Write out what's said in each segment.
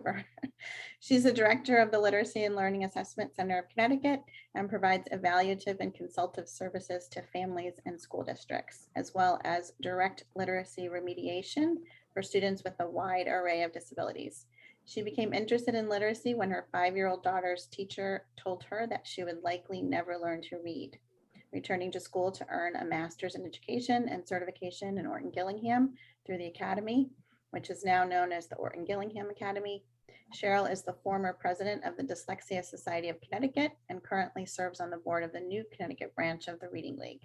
over. She's the director of the Literacy and Learning Assessment Center of Connecticut and provides evaluative and consultative services to families and school districts, as well as direct literacy remediation for students with a wide array of disabilities. She became interested in literacy when her 5-year-old daughter's teacher told her that she would likely never learn to read. Returning to school to earn a master's in education and certification in Orton-Gillingham through the Academy, which is now known as the Orton-Gillingham Academy. Sheryl is the former president of the Dyslexia Society of Connecticut and currently serves on the board of the new Connecticut branch of the Reading League.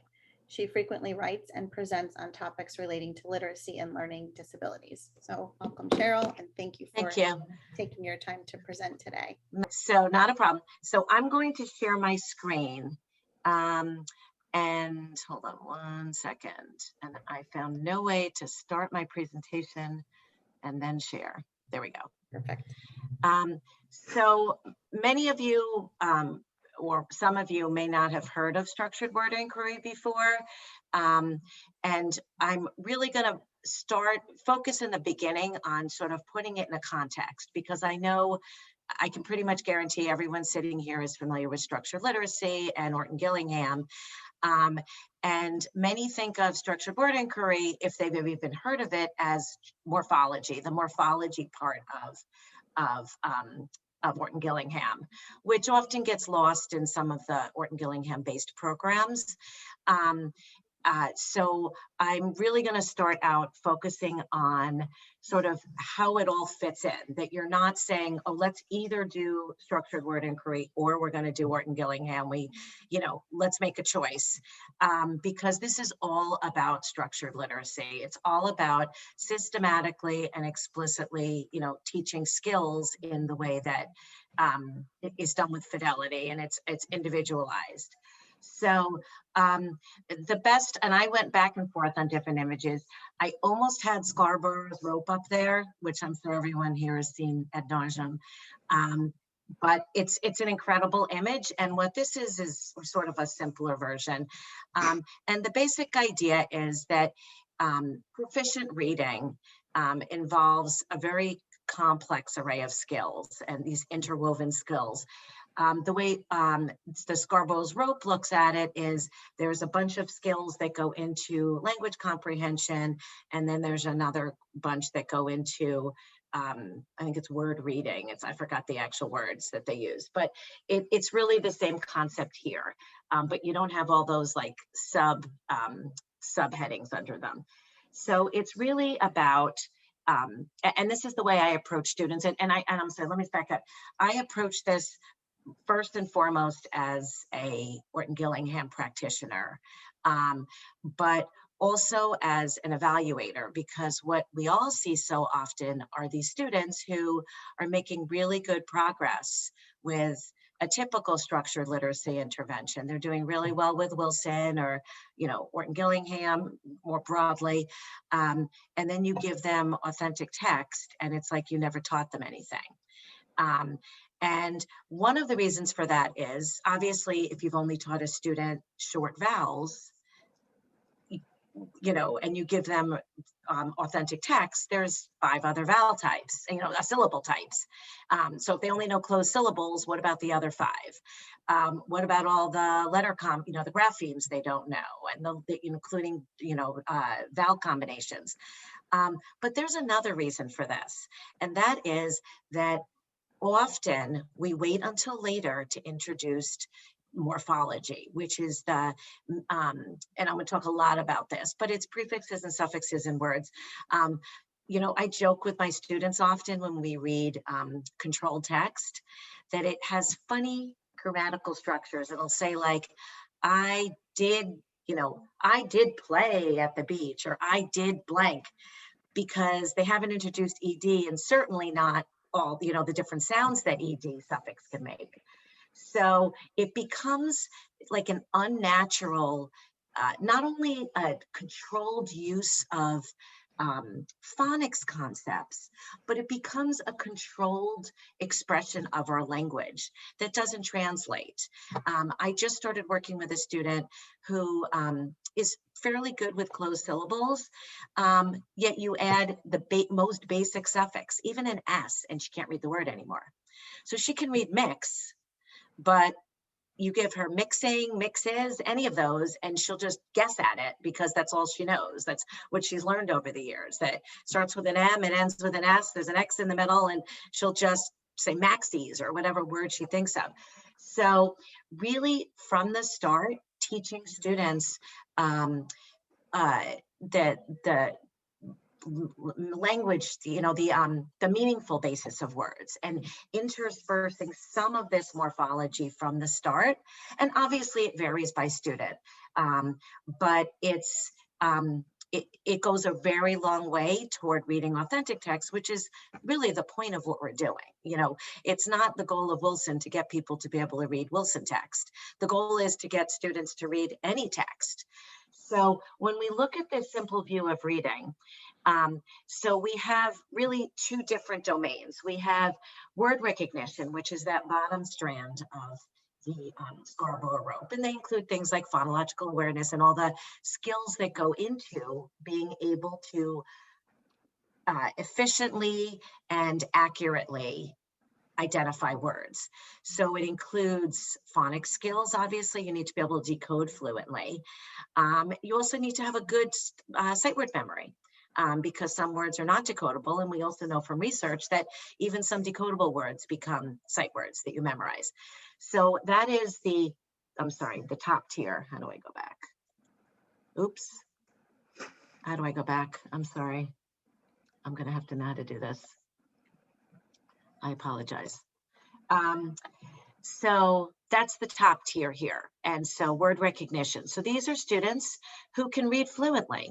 She frequently writes and presents on topics relating to literacy and learning disabilities. So welcome, Sheryl, and thank you for taking your time to present today. So not a problem. So I'm going to share my screen. And hold on one second. And I found no way to start my presentation and then share. There we go. Perfect. So many of you, or some of you may not have heard of structured word inquiry before. And I'm really going to focus in the beginning on sort of putting it in a context, because I know I can pretty much guarantee everyone sitting here is familiar with structured literacy and Orton-Gillingham. And many think of structured word inquiry, if they've even heard of it, as morphology, the morphology part of Orton-Gillingham, which often gets lost in some of the Orton-Gillingham based programs. So I'm really going to start out focusing on sort of how it all fits in, that you're not saying, oh, let's either do structured word inquiry or we're going to do Orton-Gillingham. Let's make a choice, because this is all about structured literacy. It's all about systematically and explicitly, teaching skills in the way that it is done with fidelity, and it's individualized. So the best, and I went back and forth on different images. I almost had Scarborough's rope up there, which I'm sure everyone here has seen ad nauseum. But it's an incredible image. And what this is sort of a simpler version. And the basic idea is that proficient reading involves a very complex array of skills and these interwoven skills. The way the Scarborough's rope looks at it is there's a bunch of skills that go into language comprehension, and then there's another bunch that go into, I think it's word reading. I forgot the actual words that they use, but it's really the same concept here, but you don't have all those like subheadings under them. So it's really about, and this is the way I approach students, and I'm sorry, let me back up. I approach this first and foremost as a Orton-Gillingham practitioner, but also as an evaluator, because what we all see so often are these students who are making really good progress with a typical structured literacy intervention. They're doing really well with Wilson or, Orton-Gillingham more broadly. And then you give them authentic text and it's like you never taught them anything. And one of the reasons for that is, obviously, if you've only taught a student short vowels, and you give them authentic text, there's 5 other vowel types, syllable types. So if they only know closed syllables, what about the other 5? What about all the letter the graphemes they don't know, and including, vowel combinations. But there's another reason for this, and that is that often we wait until later to introduce morphology, which is the, and I'm going to talk a lot about this, but it's prefixes and suffixes in words. I joke with my students often when we read controlled text that it has funny grammatical structures. It'll say like, I did play at the beach, or I did blank, because they haven't introduced ED, and certainly not all, the different sounds that ED suffix can make. So it becomes like an unnatural, not only a controlled use of phonics concepts, but it becomes a controlled expression of our language that doesn't translate. I just started working with a student who is fairly good with closed syllables, yet you add the most basic suffix, even an S, and she can't read the word anymore. So she can read mix, but you give her mixing, mixes, any of those, and she'll just guess at it because that's all she knows. That's what she's learned over the years. That starts with an M and ends with an S. There's an X in the middle, and she'll just say maxis or whatever word she thinks of. So really, from the start, teaching students that the language, the meaningful basis of words, and interspersing some of this morphology from the start. And obviously it varies by student, but it goes a very long way toward reading authentic text, which is really the point of what we're doing. It's not the goal of Wilson to get people to be able to read Wilson text. The goal is to get students to read any text. So when we look at this simple view of reading, so we have really two different domains. We have word recognition, which is that bottom strand of the Scarborough rope, and they include things like phonological awareness and all the skills that go into being able to efficiently and accurately identify words. So it includes phonics skills. Obviously, you need to be able to decode fluently. You also need to have a good sight word memory. Because some words are not decodable. And we also know from research that even some decodable words become sight words that you memorize. So that is the top tier. How do I go back? Oops. How do I go back? I'm sorry. I'm going to have to know how to do this. I apologize. So that's the top tier here. And so word recognition. So these are students who can read fluently,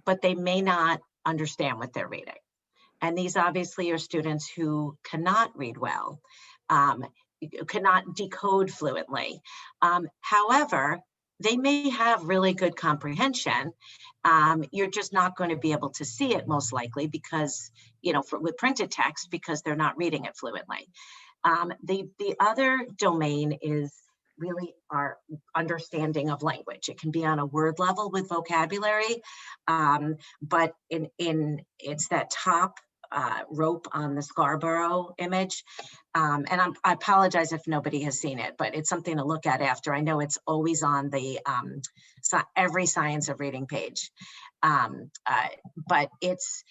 but they may not understand what they're reading. And these obviously are students who cannot read well, cannot decode fluently. However, they may have really good comprehension. You're just not going to be able to see it most likely because, with printed text, because they're not reading it fluently. The other domain is really our understanding of language. It can be on a word level with vocabulary, but it's that top rope on the Scarborough image. And I apologize if nobody has seen it, but it's something to look at after. I know it's always on the every Science of Reading page, but it's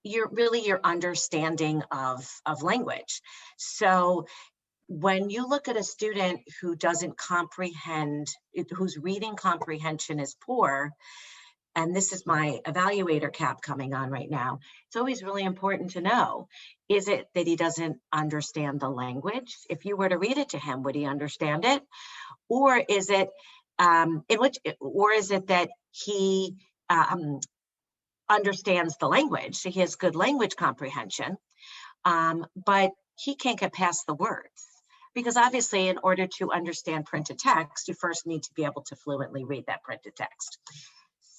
your understanding of language. So when you look at a student who doesn't comprehend, whose reading comprehension is poor, and this is my evaluator cap coming on right now, it's always really important to know, is it that he doesn't understand the language? If you were to read it to him, would he understand it? Or is it that he understands the language, so he has good language comprehension, but he can't get past the words? Because obviously, in order to understand printed text, you first need to be able to fluently read that printed text.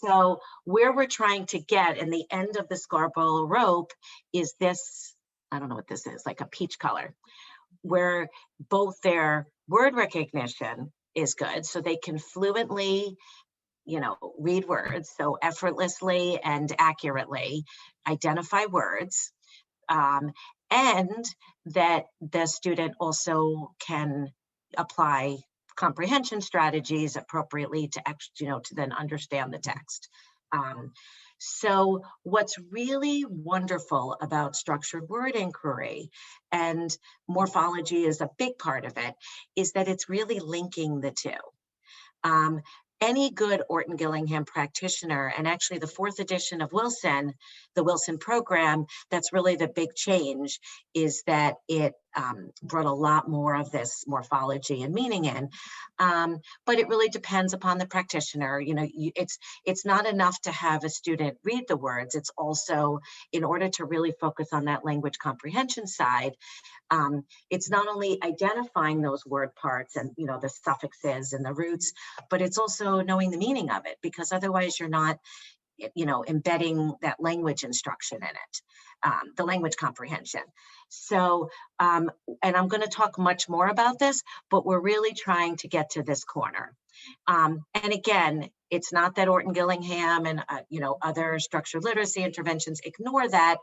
So where we're trying to get in the end of the Scarborough rope is this, I don't know what this is, like a peach color, where both their word recognition is good, so they can fluently, read words, so effortlessly and accurately identify words, and that the student also can apply comprehension strategies appropriately to to then understand the text. So what's really wonderful about structured word inquiry, and morphology is a big part of it, is that it's really linking the two. Any good Orton Gillingham practitioner, and actually the 4th edition of Wilson, the Wilson program, that's really the big change, is that it brought a lot more of this morphology and meaning in. But it really depends upon the practitioner. It's not enough to have a student read the words. It's also, in order to really focus on that language comprehension side, it's not only identifying those word parts and the suffixes and the roots, but it's also knowing the meaning of it, because otherwise you're not embedding that language instruction in it, the language comprehension. So, and I'm going to talk much more about this, but we're really trying to get to this corner. And again, it's not that Orton Gillingham and other structured literacy interventions ignore that.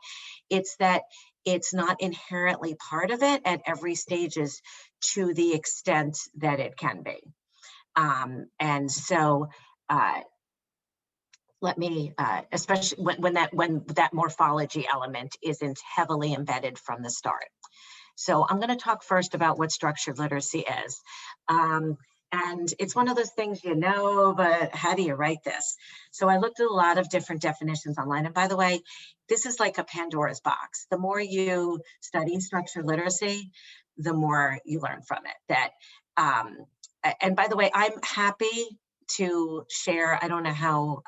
It's that it's not inherently part of it at every stages to the extent that it can be. And so let me, especially when that morphology element isn't heavily embedded from the start. So I'm going to talk first about what structured literacy is. And it's one of those things, but how do you write this? So I looked at a lot of different definitions online. And by the way, this is like a Pandora's box. The more you study structured literacy, the more you learn from it. And by the way, I'm happy to share, I don't know how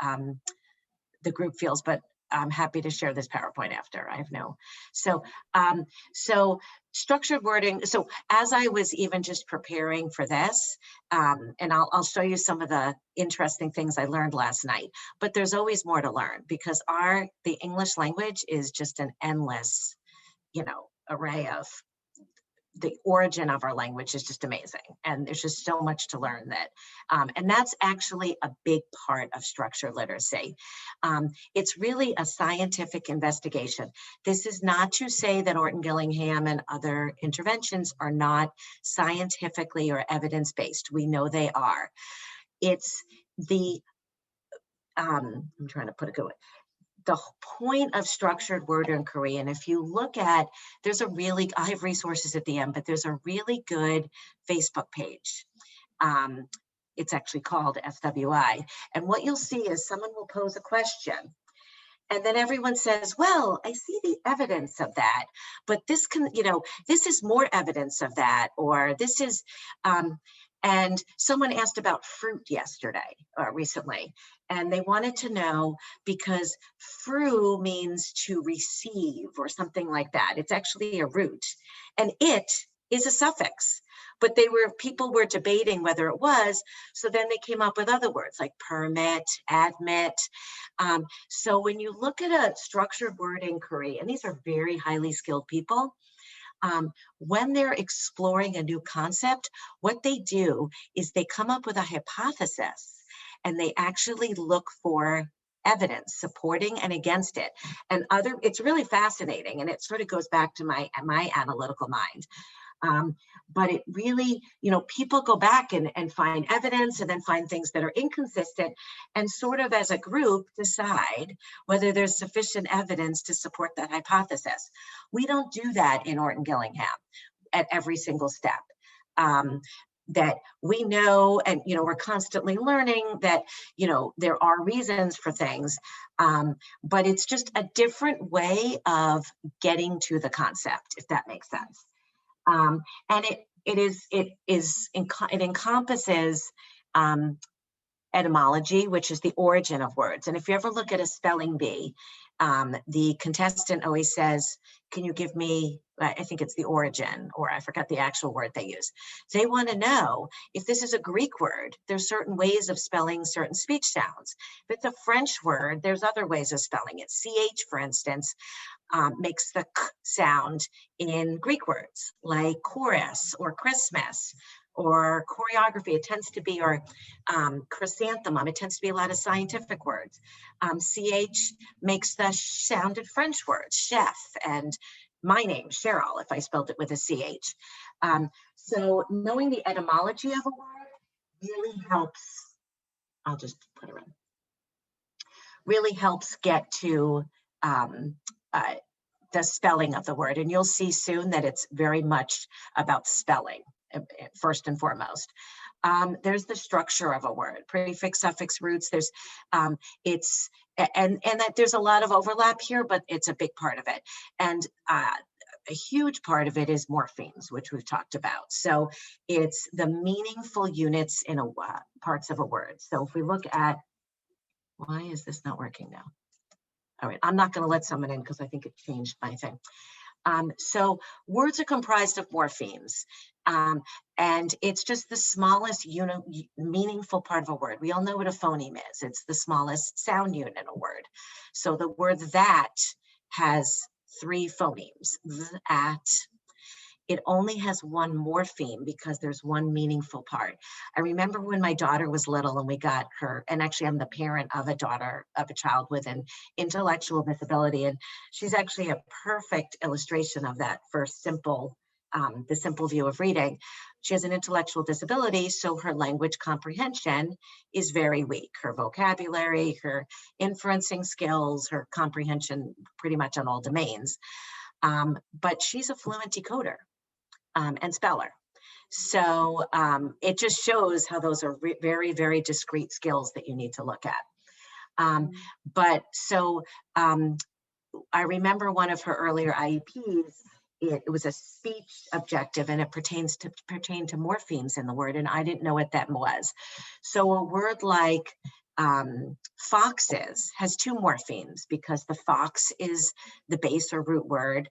the group feels, but I'm happy to share this PowerPoint after. I have no. So structured wording. So as I was even just preparing for this, and I'll show you some of the interesting things I learned last night, but there's always more to learn because the English language is just an endless, array of the origin of our language is just amazing. And there's just so much to learn that. And that's actually a big part of structured literacy. It's really a scientific investigation. This is not to say that Orton Gillingham and other interventions are not scientifically or evidence-based. We know they are. It's I'm trying to put a good way. The point of structured word inquiry, and if you look at, I have resources at the end, but there's a really good Facebook page. It's actually called SWI. And what you'll see is someone will pose a question. And then everyone says, well, I see the evidence of that, but this is more evidence of that, or this is, and someone asked about fruit recently, and they wanted to know because fru means to receive or something like that. It's actually a root, and it is a suffix, but people were debating whether it was. So then they came up with other words like permit, admit. So when you look at a structured word inquiry, and these are very highly skilled people, when they're exploring a new concept, what they do is they come up with a hypothesis and they actually look for evidence supporting and against it. And it's really fascinating, and it sort of goes back to my analytical mind. But it really, people go back and find evidence and then find things that are inconsistent and sort of as a group decide whether there's sufficient evidence to support that hypothesis. We don't do that in Orton Gillingham at every single step. That we know, and we're constantly learning that there are reasons for things, but it's just a different way of getting to the concept, if that makes sense. And it encompasses etymology, which is the origin of words. And if you ever look at a spelling bee, the contestant always says, can you give me, I think it's the origin, or I forgot the actual word they use. They want to know if this is a Greek word, there's certain ways of spelling certain speech sounds. If it's a French word, there's other ways of spelling it. CH, for instance, makes the k sound in Greek words like chorus or Christmas or choreography. It tends to be, or chrysanthemum, it tends to be a lot of scientific words. CH makes the sounded French words, chef, and my name, Sheryl, if I spelled it with a CH. So knowing the etymology of a word really helps, I'll just put it in, really helps get to the spelling of the word. And you'll see soon that it's very much about spelling, first and foremost. There's the structure of a word, prefix, suffix, roots. There's and that there's a lot of overlap here, but it's a big part of it. And a huge part of it is morphemes, which we've talked about. So it's the meaningful units in parts of a word. So if we look at, why is this not working now? All right, I'm not going to let someone in because I think it changed my thing. So words are comprised of morphemes. And it's just the smallest meaningful part of a word. We all know what a phoneme is. It's the smallest sound unit in a word. So the word that has 3 phonemes, at. It only has 1 morpheme because there's 1 meaningful part. I remember when my daughter was little and we got her, and actually I'm the parent of a daughter of a child with an intellectual disability, and she's actually a perfect illustration of that first simple, the simple view of reading. She has an intellectual disability, so her language comprehension is very weak. Her vocabulary, her inferencing skills, her comprehension pretty much on all domains. But she's a fluent decoder and speller. So it just shows how those are very, very discrete skills that you need to look at. But so I remember one of her earlier IEPs, it was a speech objective, and it pertained to morphemes in the word, and I didn't know what that was. So a word like foxes has 2 morphemes because the fox is the base or root word.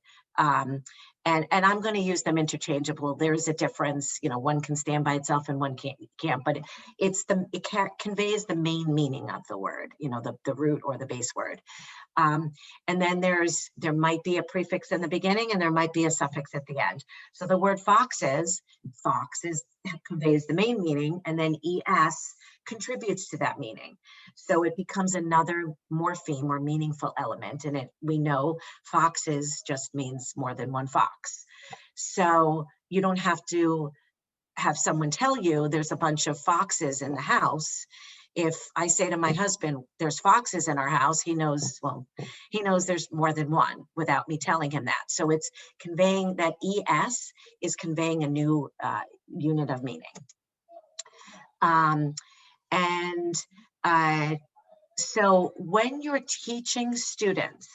And I'm going to use them interchangeable. There's a difference, you know, one can stand by itself and one can't, but it conveys the main meaning of the word, you know, the root or the base word. And then there might be a prefix in the beginning and there might be a suffix at the end. So the word foxes conveys the main meaning, and then es contributes to that meaning. So it becomes another morpheme or meaningful element. And we know foxes just means more than 1 fox. So you don't have to have someone tell you there's a bunch of foxes in the house. If I say to my husband, there's foxes in our house, he knows there's more than 1 without me telling him that. So it's conveying that es is conveying a new unit of meaning. So when you're teaching students,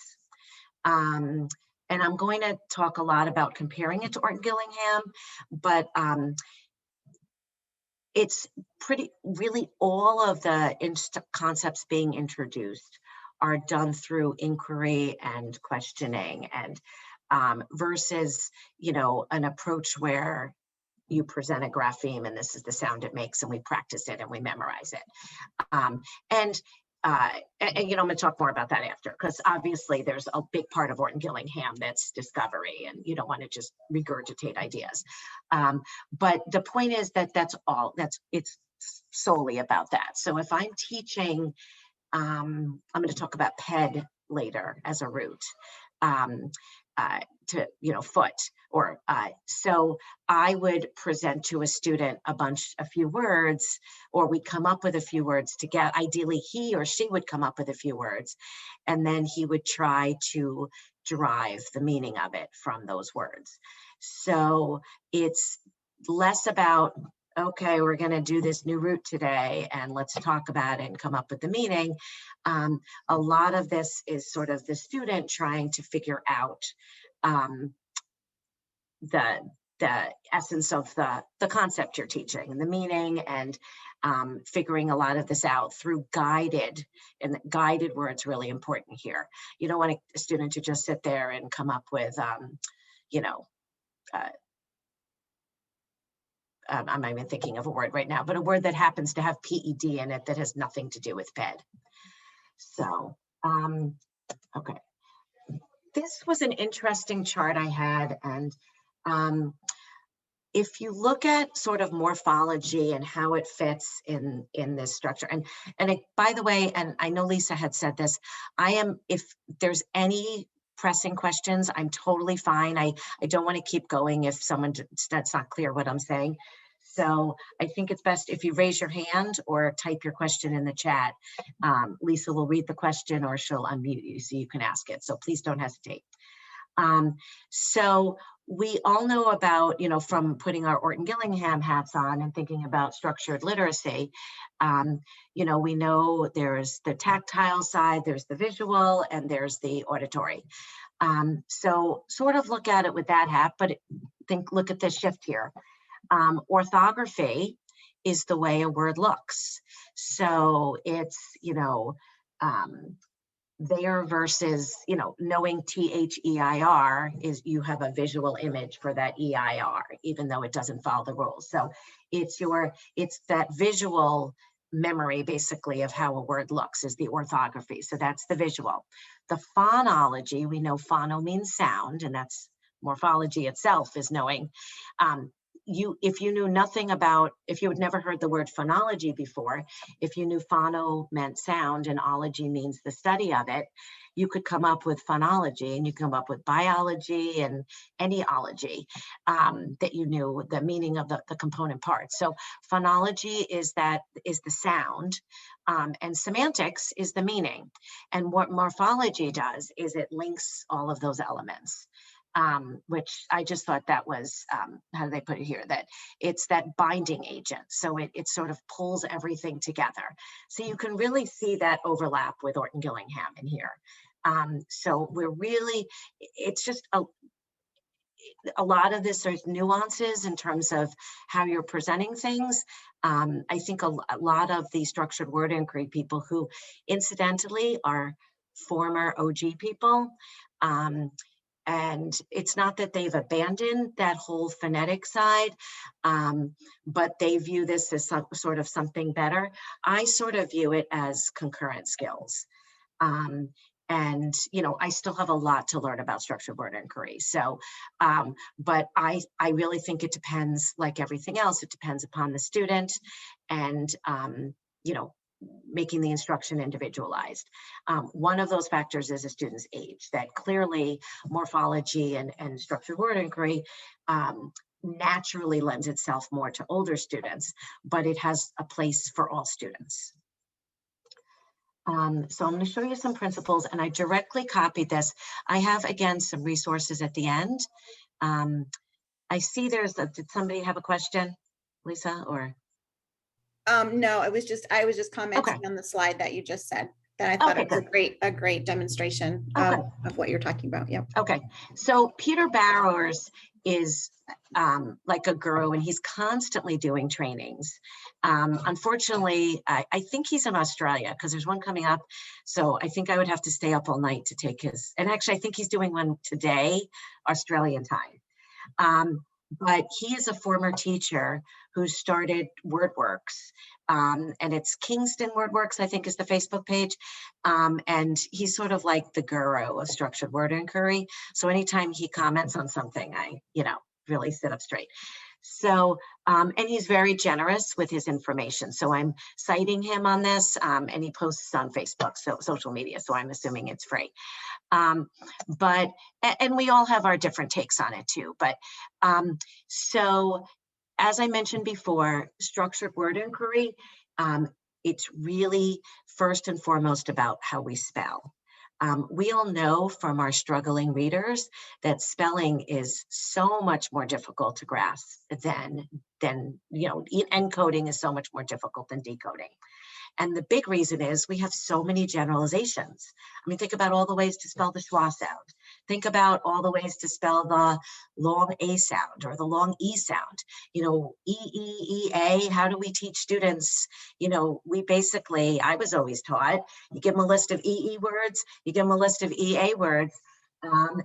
and I'm going to talk a lot about comparing it to Orton Gillingham, but it's really all of the concepts being introduced are done through inquiry and questioning, and versus, you know, an approach where you present a grapheme and this is the sound it makes and we practice it and we memorize it. And you know, I'm going to talk more about that after, because obviously there's a big part of Orton Gillingham that's discovery, and you don't want to just regurgitate ideas. But the point is that it's solely about that. So if I'm teaching, I'm going to talk about ped later as a root, to, you know, foot, or so I would present to a student a few words, or we'd come up with a few words together. Ideally, he or she would come up with a few words, and then he would try to derive the meaning of it from those words. So it's less about, okay, we're going to do this new root today and let's talk about it and come up with the meaning. A lot of this is sort of the student trying to figure out the essence of the concept you're teaching and the meaning, and figuring a lot of this out through guided words. Really important here. You don't want a student to just sit there and come up with, you know, I'm not even thinking of a word right now, but a word that happens to have PED in it that has nothing to do with ped. So, okay. This was an interesting chart I had, and if you look at sort of morphology and how it fits in this structure, and by the way, and I know Lisa had said this, if there's any pressing questions, I'm totally fine. I don't want to keep going if that's not clear what I'm saying. So I think it's best if you raise your hand or type your question in the chat. Lisa will read the question or she'll unmute you so you can ask it. So please don't hesitate. So we all know about, you know, from putting our Orton Gillingham hats on and thinking about structured literacy, you know, we know there's the tactile side, there's the visual, and there's the auditory. So sort of look at it with that hat, but look at this shift here. Orthography is the way a word looks. So it's, you know, there versus, you know, knowing THEIR is you have a visual image for that EIR, even though it doesn't follow the rules. So it's that visual memory basically of how a word looks is the orthography. So that's the visual. The phonology, we know phono means sound, and that's morphology itself is knowing. If you knew nothing about, if you had never heard the word phonology before, if you knew phono meant sound and ology means the study of it, you could come up with phonology, and you come up with biology and any ology that you knew the meaning of the component parts. So phonology is the sound, and semantics is the meaning. And what morphology does is it links all of those elements. Which I just thought that was, how do they put it here? That it's that binding agent. So it sort of pulls everything together. So you can really see that overlap with Orton Gillingham in here. So we're really, it's just a lot of this, there's nuances in terms of how you're presenting things. I think a lot of the structured word inquiry people who incidentally are former OG people, and it's not that they've abandoned that whole phonetic side, but they view this as sort of something better. I sort of view it as concurrent skills. And, you know, I still have a lot to learn about structured word inquiry. So, but I really think it depends, like everything else, it depends upon the student and, you know, making the instruction individualized. One of those factors is a student's age, that clearly morphology and structured word inquiry naturally lends itself more to older students, but it has a place for all students. So I'm going to show you some principles, and I directly copied this. I have, again, some resources at the end. I see did somebody have a question, Lisa, or? No, I was just commenting on the slide that you just said, that I thought it was a great demonstration of what you're talking about. Yeah. Okay. So Peter Barrows is like a guru, and he's constantly doing trainings. Unfortunately, I think he's in Australia because there's one coming up. So I think I would have to stay up all night to take his, and actually I think he's doing one today, Australian time. But he is a former teacher who started WordWorks, and it's Kingston WordWorks, I think is the Facebook page. And he's sort of like the guru of structured word inquiry. So anytime he comments on something, I, you know, really sit up straight. So, and he's very generous with his information. So I'm citing him on this, and he posts on Facebook, so social media. So I'm assuming it's free. But, and we all have our different takes on it too. But so as I mentioned before, structured word inquiry, it's really first and foremost about how we spell. We all know from our struggling readers that spelling is so much more difficult to grasp than you know, encoding is so much more difficult than decoding. And the big reason is we have so many generalizations. I mean, think about all the ways to spell the schwa sound. Think about all the ways to spell the long A sound or the long E sound. You know, E-E-E-A, how do we teach students? You know, we basically, I was always taught, you give them a list of E-E words, you give them a list of E-A words,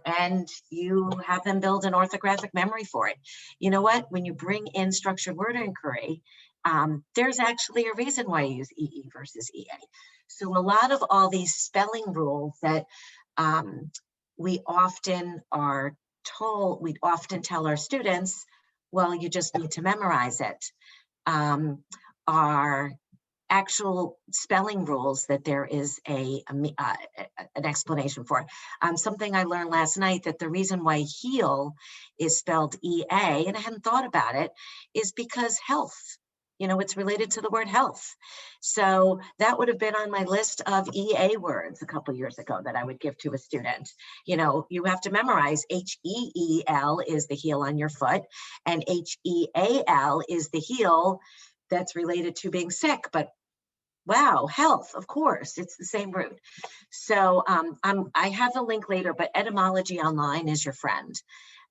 and you have them build an orthographic memory for it. You know what? When you bring in structured word inquiry, there's actually a reason why you use EE versus EA. So a lot of all these spelling rules that we often are told, we often tell our students, well, you just need to memorize it, are actual spelling rules that there is an explanation for. Something I learned last night, that the reason why heal is spelled EA, and I hadn't thought about it, is because health. You know, it's related to the word health. So that would have been on my list of EA words a couple years ago that I would give to a student. You know, you have to memorize H-E-E-L is the heel on your foot, and H-E-A-L is the heel that's related to being sick. But wow, health, of course, it's the same root. So I have a link later, but etymology online is your friend.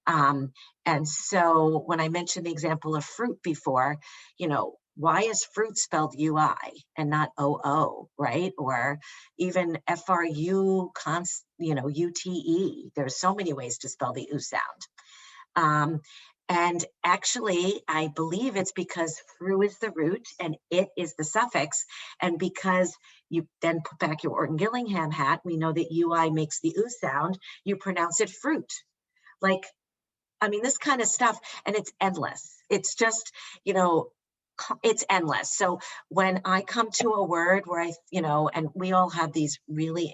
And so when I mentioned the example of fruit before, you know, why is fruit spelled UI and not OO, right? Or even FRU, UTE. There's so many ways to spell the U sound. And actually, I believe it's because fru is the root and it is the suffix. And because you then put back your Orton Gillingham hat, we know that UI makes the U sound, you pronounce it fruit. Like, I mean, this kind of stuff, and it's endless. It's just, it's endless. So when I come to a word where and we all have these really,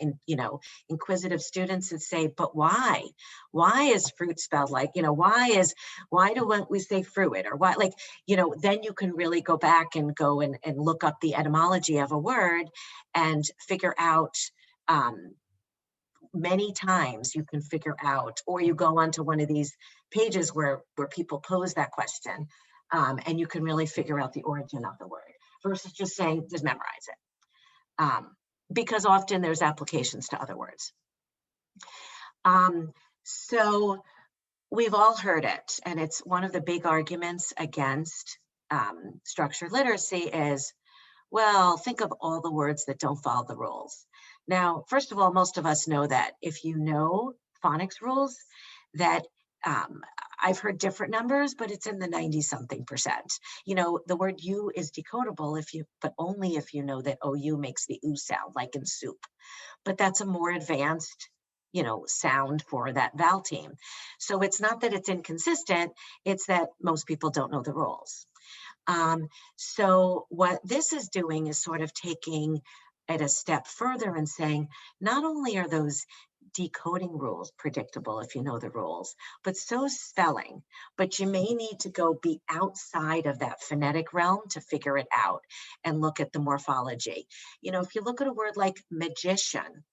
inquisitive students that say, but why? Why is fruit spelled like, why do we say fruit? Or why, then you can really go back and look up the etymology of a word and figure out, many times you can figure out, or you go onto one of these pages where people pose that question, and you can really figure out the origin of the word versus just saying, just memorize it. Because often there's applications to other words. So we've all heard it, and it's one of the big arguments against structured literacy is, well, think of all the words that don't follow the rules. Now, first of all, most of us know that if you know phonics rules, that I've heard different numbers, but it's in the 90-something%. The word U is decodable but only if you know that OU makes the U sound, like in soup. But that's a more advanced, sound for that vowel team. So it's not that it's inconsistent, it's that most people don't know the rules. So what this is doing is sort of taking it a step further and saying, not only are those decoding rules predictable if you know the rules, but so spelling. But you may need to be outside of that phonetic realm to figure it out and look at the morphology. If you look at a word like magician,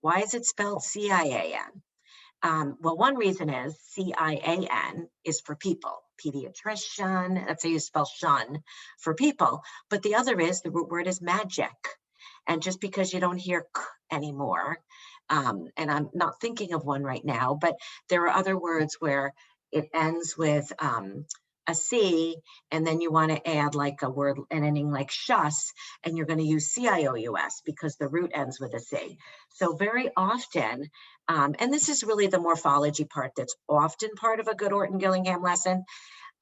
why is it spelled C-I-A-N? Well, one reason is C-I-A-N is for people, pediatrician, that's how you spell shun for people. But the other is the root word is magic. And just because you don't hear k anymore, and I'm not thinking of one right now, but there are other words where it ends with a C, and then you want to add like a word, an ending like shus, and you're going to use C-I-O-U-S because the root ends with a C. So very often, and this is really the morphology part that's often part of a good Orton Gillingham lesson,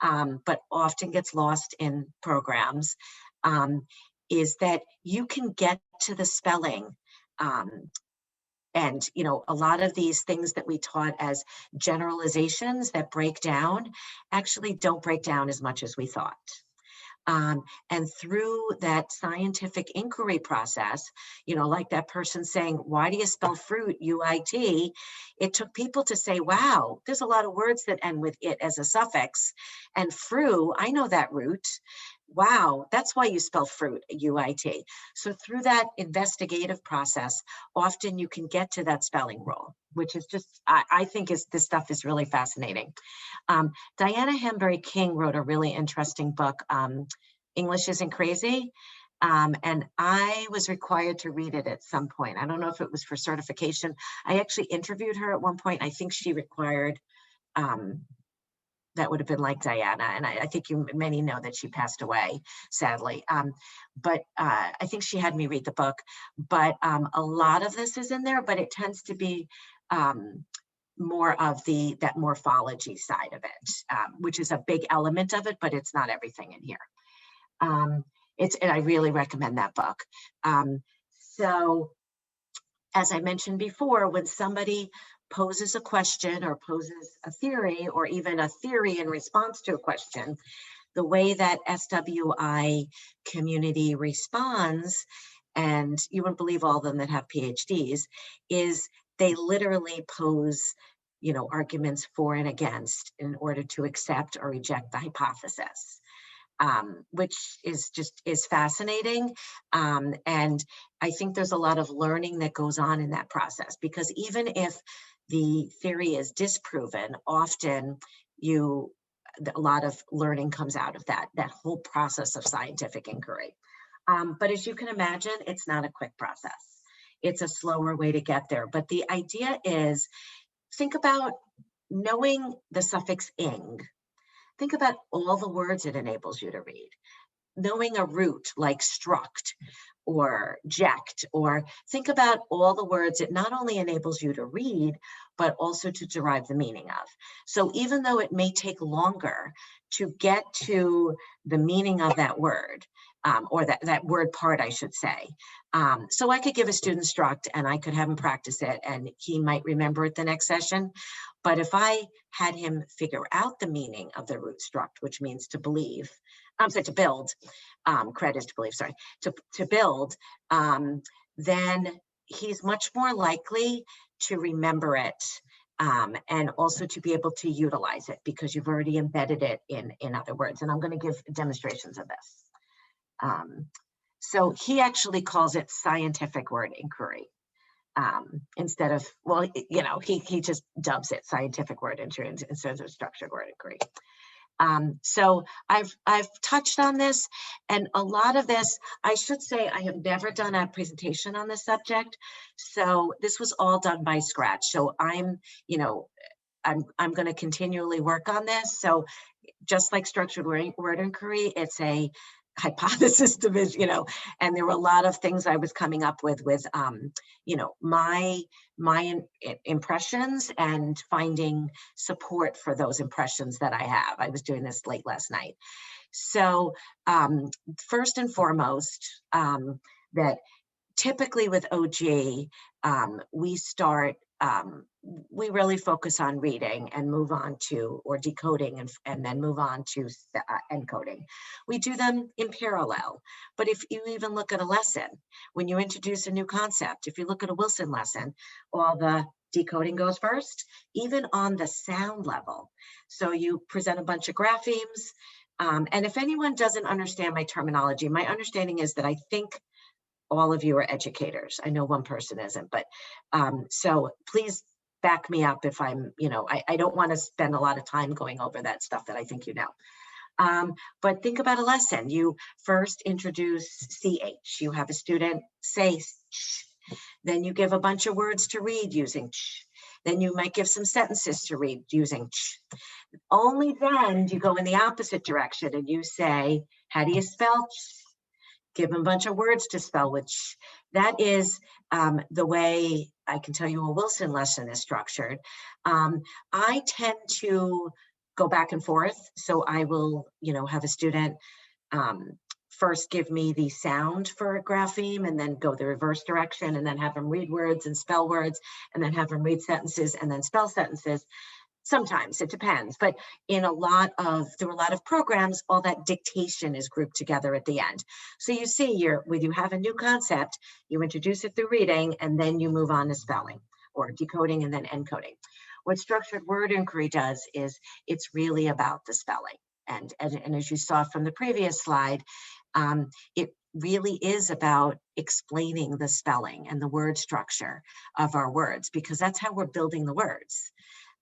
but often gets lost in programs, is that you can get to the spelling. And, a lot of these things that we taught as generalizations that break down actually don't break down as much as we thought. And through that scientific inquiry process, like that person saying, why do you spell fruit, U-I-T? It took people to say, wow, there's a lot of words that end with it as a suffix. And fru, I know that root. Wow, that's why you spell fruit, U-I-T. So through that investigative process, often you can get to that spelling rule, which is just, I think this stuff is really fascinating. Diana Hambury King wrote a really interesting book, English Isn't Crazy. And I was required to read it at some point. I don't know if it was for certification. I actually interviewed her at one point. I think she required, that would have been like Diana. And I think many know that she passed away, sadly. But I think she had me read the book. But a lot of this is in there, but it tends to be more of that morphology side of it, which is a big element of it, but it's not everything in here. And I really recommend that book. So as I mentioned before, when somebody poses a question or poses a theory or even a theory in response to a question, the way that SWI community responds, and you wouldn't believe all of them that have PhDs, is they literally pose, arguments for and against in order to accept or reject the hypothesis. Which is fascinating. And I think there's a lot of learning that goes on in that process, because even if the theory is disproven, often a lot of learning comes out of that whole process of scientific inquiry. But as you can imagine, it's not a quick process. It's a slower way to get there. But the idea is, think about knowing the suffix ing. Think about all the words it enables you to read. knowing a root like struct or ject, or think about all the words it not only enables you to read, but also to derive the meaning of. So even though it may take longer to get to the meaning of that word, or that word part, I should say. So I could give a student struct and I could have him practice it and he might remember it the next session. But if I had him figure out the meaning of the root struct, which means to believe, I'm sorry, to build, cred is to believe, sorry, to build, then he's much more likely to remember it, and also to be able to utilize it because you've already embedded it in other words. And I'm going to give demonstrations of this. So he actually calls it scientific word inquiry, instead of, well, you know, he just dubs it scientific word inquiry instead of structured word inquiry. So I've touched on this, and a lot of this, I should say, I have never done a presentation on this subject. So this was all done by scratch. So I'm going to continually work on this. So just like structured word inquiry, it's a hypothesis division, and there were a lot of things I was coming up with my impressions and finding support for those impressions that I have. I was doing this late last night. So first and foremost, that typically with OG, we really focus on reading and move on to, or decoding and then move on to encoding. We do them in parallel. But if you even look at a lesson, when you introduce a new concept, if you look at a Wilson lesson, all the decoding goes first, even on the sound level. So you present a bunch of graphemes. And if anyone doesn't understand my terminology, my understanding is that I think all of you are educators. I know one person isn't, but so please back me up if I'm, I don't want to spend a lot of time going over that stuff that I think you know. But think about a lesson. You first introduce CH. You have a student say ch. Then you give a bunch of words to read using ch. Then you might give some sentences to read using ch. Only then do you go in the opposite direction and you say, how do you spell ch? Give them a bunch of words to spell with ch. That is the way I can tell you a Wilson lesson is structured. I tend to go back and forth. So I will, have a student first give me the sound for a grapheme and then go the reverse direction and then have them read words and spell words and then have them read sentences and then spell sentences. Sometimes it depends, but through a lot of programs, all that dictation is grouped together at the end. So you see, when you have a new concept, you introduce it through reading, and then you move on to spelling or decoding and then encoding. What structured word inquiry does is it's really about the spelling. And as you saw from the previous slide, it really is about explaining the spelling and the word structure of our words, because that's how we're building the words.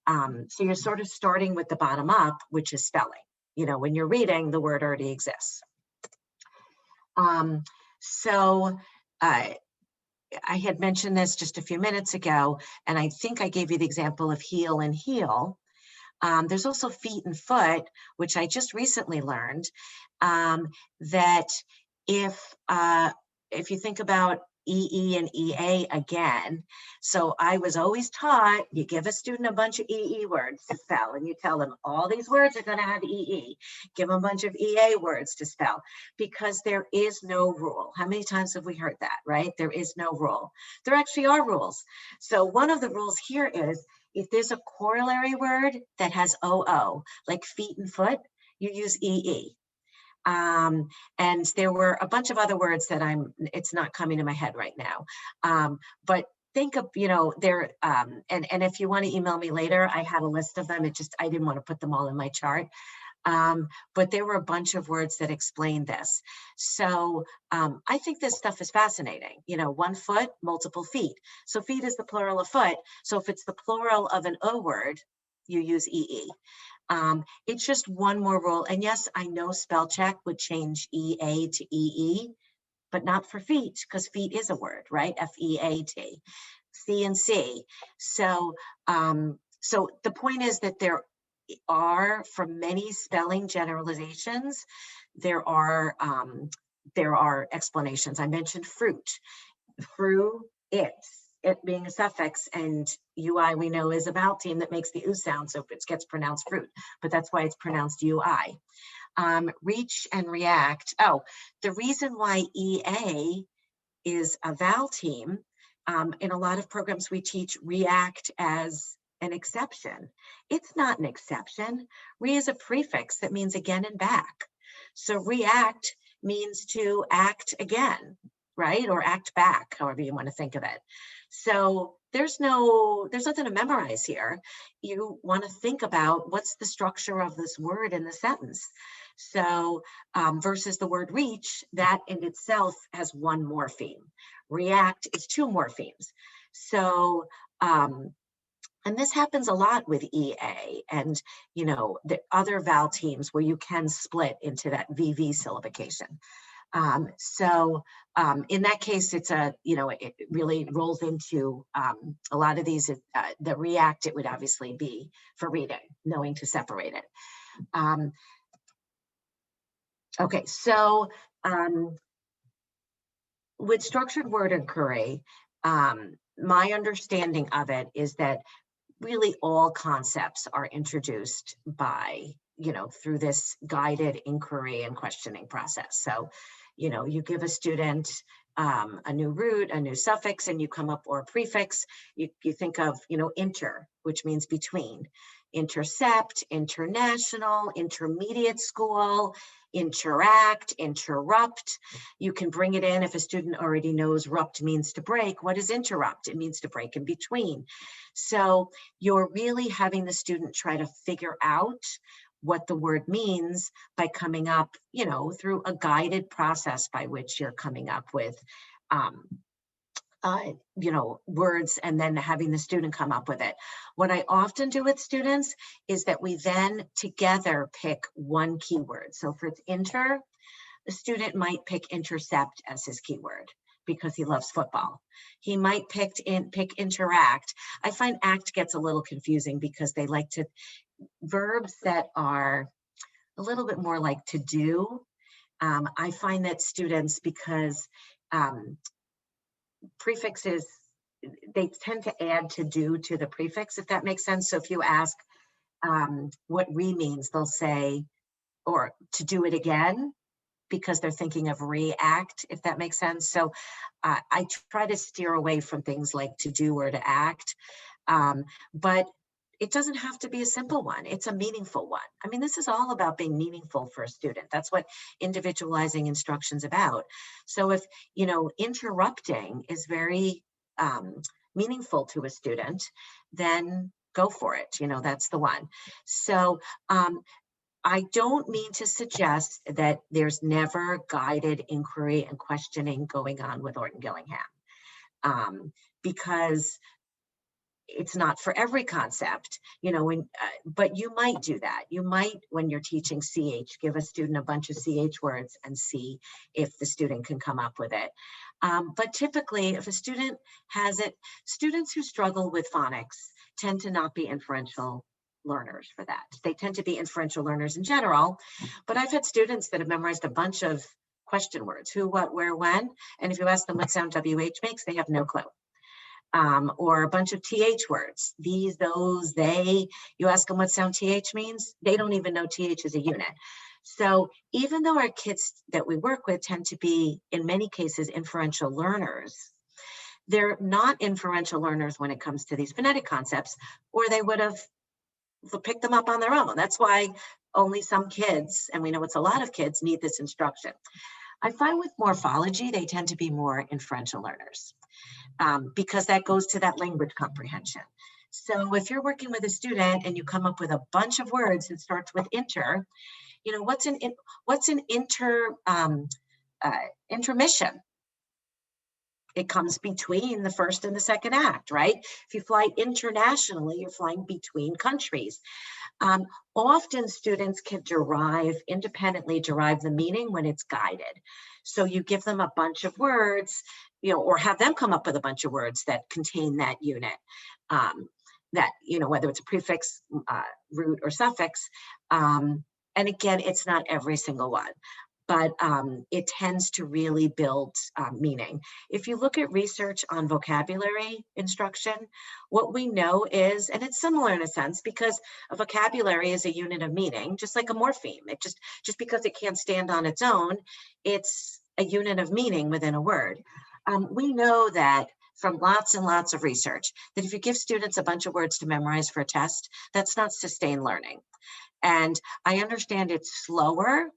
So you're sort of starting with the bottom up, which is spelling. When you're reading, the word already exists. So I had mentioned this just a few minutes ago, and I think I gave you the example of heel and heel. There's also feet and foot, which I just recently learned, that if you think about EE and EA again. So I was always taught, you give a student a bunch of EE words to spell and you tell them all these words are going to have EE. Give them a bunch of EA words to spell, because there is no rule. How many times have we heard that, right? There is no rule. There actually are rules. So one of the rules here is if there's a corollary word that has OO, like feet and foot, you use EE. And there were a bunch of other words that it's not coming to my head right now. But think of, and if you want to email me later, I had a list of them. I didn't want to put them all in my chart. But there were a bunch of words that explained this. So I think this stuff is fascinating. One foot, multiple feet. So feet is the plural of foot. So if it's the plural of an O word, you use EE. It's just one more rule. And yes, I know spell check would change EA to EE, but not for feet, because feet is a word, right? F-E-A-T, C and C. So, so the point is that are, for many spelling generalizations, there are explanations. I mentioned fruit, it being a suffix, and UI we know is a vowel team that makes the oo sound, so it gets pronounced fruit, but that's why it's pronounced UI. Reach and react. Oh, the reason why EA is a vowel team, in a lot of programs we teach react as an exception. It's not an exception. Re is a prefix that means again and back. So react means to act again, right? Or act back, however you want to think of it. So there's nothing to memorize here. You want to think about what's the structure of this word in the sentence. So versus the word reach, that in itself has one morpheme. React is two morphemes. So, and this happens a lot with EA and, the other vowel teams where you can split into that VV syllabication. In that case, it's it really rolls into a lot of these, the react, it would obviously be for reading, knowing to separate it. Okay, so with structured word inquiry, my understanding of it is that really all concepts are introduced by, through this guided inquiry and questioning process. So, you give a student a new root, a new suffix, and you come up, or a prefix, you think of, inter, which means between, intercept, international, intermediate school, interact, interrupt. You can bring it in if a student already knows rupt means to break. What is interrupt? It means to break in between. So you're really having the student try to figure out what the word means by coming up, through a guided process by which you're coming up with, words, and then having the student come up with it. What I often do with students is that we then together pick one keyword. So for inter, the student might pick intercept as his keyword because he loves football. He might pick interact. I find act gets a little confusing because they like to, verbs that are a little bit more like to do. I find that students, because prefixes, they tend to add to do to the prefix, if that makes sense. So if you ask what re means, they'll say, or to do it again, because they're thinking of react, if that makes sense. So I try to steer away from things like to do or to act, but it doesn't have to be a simple one. It's a meaningful one. I mean, this is all about being meaningful for a student. That's what individualizing instruction's about. So if, interrupting is very meaningful to a student, then go for it. That's the one. So I don't mean to suggest that there's never guided inquiry and questioning going on with Orton Gillingham, because it's not for every concept, but you might do that. You might, when you're teaching CH, give a student a bunch of CH words and see if the student can come up with it. But typically, if a student has it, students who struggle with phonics tend to not be inferential learners for that. They tend to be inferential learners in general, but I've had students that have memorized a bunch of question words, who, what, where, when, and if you ask them what sound WH makes, they have no clue. Or a bunch of TH words, these, those, they, you ask them what sound TH means, they don't even know TH is a unit. So even though our kids that we work with tend to be, in many cases, inferential learners, they're not inferential learners when it comes to these phonetic concepts, or they would have picked them up on their own. That's why only some kids, and we know it's a lot of kids, need this instruction. I find with morphology, they tend to be more inferential learners. Because that goes to that language comprehension. So if you're working with a student and you come up with a bunch of words that starts with inter, what's an intermission? It comes between the first and the second act, right? If you fly internationally, you're flying between countries. Often students can independently derive the meaning when it's guided. So you give them a bunch of words, or have them come up with a bunch of words that contain that unit. that, whether it's a prefix, root, or suffix. And again, it's not every single one, but it tends to really build meaning. If you look at research on vocabulary instruction, what we know is, and it's similar in a sense, because a vocabulary is a unit of meaning, just like a morpheme. It just because it can't stand on its own, it's a unit of meaning within a word. We know that from lots and lots of research, that if you give students a bunch of words to memorize for a test, that's not sustained learning. And I understand it's slower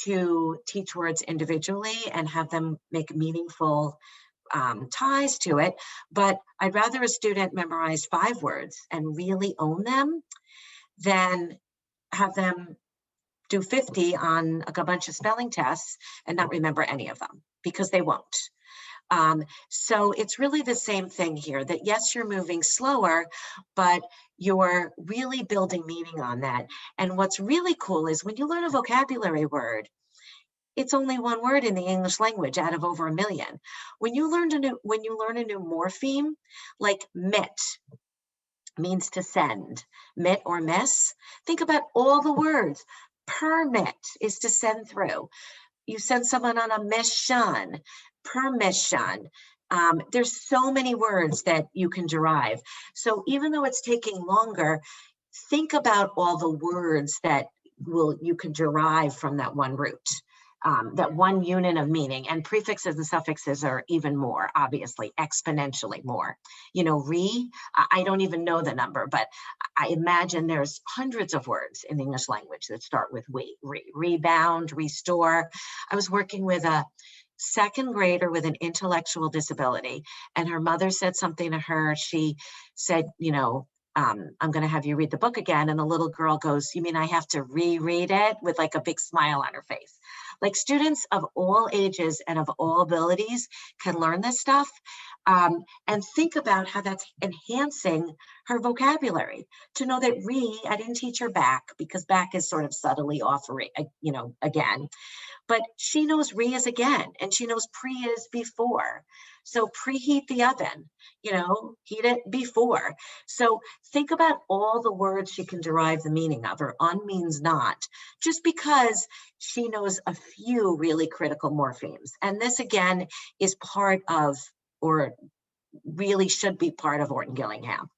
to teach words individually and have them make meaningful ties to it, but I'd rather a student memorize 5 words and really own them than have them do 50 on a bunch of spelling tests and not remember any of them, because they won't. So it's really the same thing here, that yes, you're moving slower, but you're really building meaning on that. And what's really cool is when you learn a vocabulary word, it's only one word in the English language out of over 1 million. When you learn a new morpheme, like mit means to send, mit or miss, think about all the words. Permit is to send through. You send someone on a mission, permission. There's so many words that you can derive. So even though it's taking longer, think about all the words that you can derive from that one root, that one unit of meaning. And prefixes and suffixes are even more, obviously, exponentially more. I don't even know the number, but I imagine there's hundreds of words in the English language that start with we, rebound, restore. I was working with a 2nd grader with an intellectual disability, and her mother said something to her. She said, I'm going to have you read the book again. And the little girl goes, you mean I have to reread it, with like a big smile on her face? Like, students of all ages and of all abilities can learn this stuff, and think about how that's enhancing her vocabulary. To know that I didn't teach her back, because back is sort of subtly off, again. But she knows re is again, and she knows pre is before. So preheat the oven, heat it before. So think about all the words she can derive the meaning of, or un means not, just because she knows a few really critical morphemes. And this, again, is part of, or really should be part of, Orton Gillingham.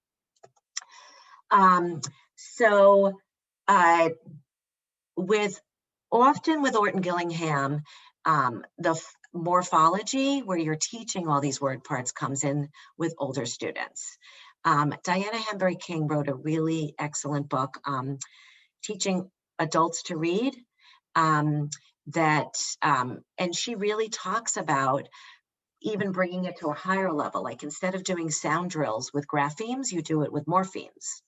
Often with Orton Gillingham, the morphology, where you're teaching all these word parts, comes in with older students. Diana Henbury King wrote a really excellent book, Teaching Adults to Read, and she really talks about even bringing it to a higher level. Like, instead of doing sound drills with graphemes, you do it with morphemes.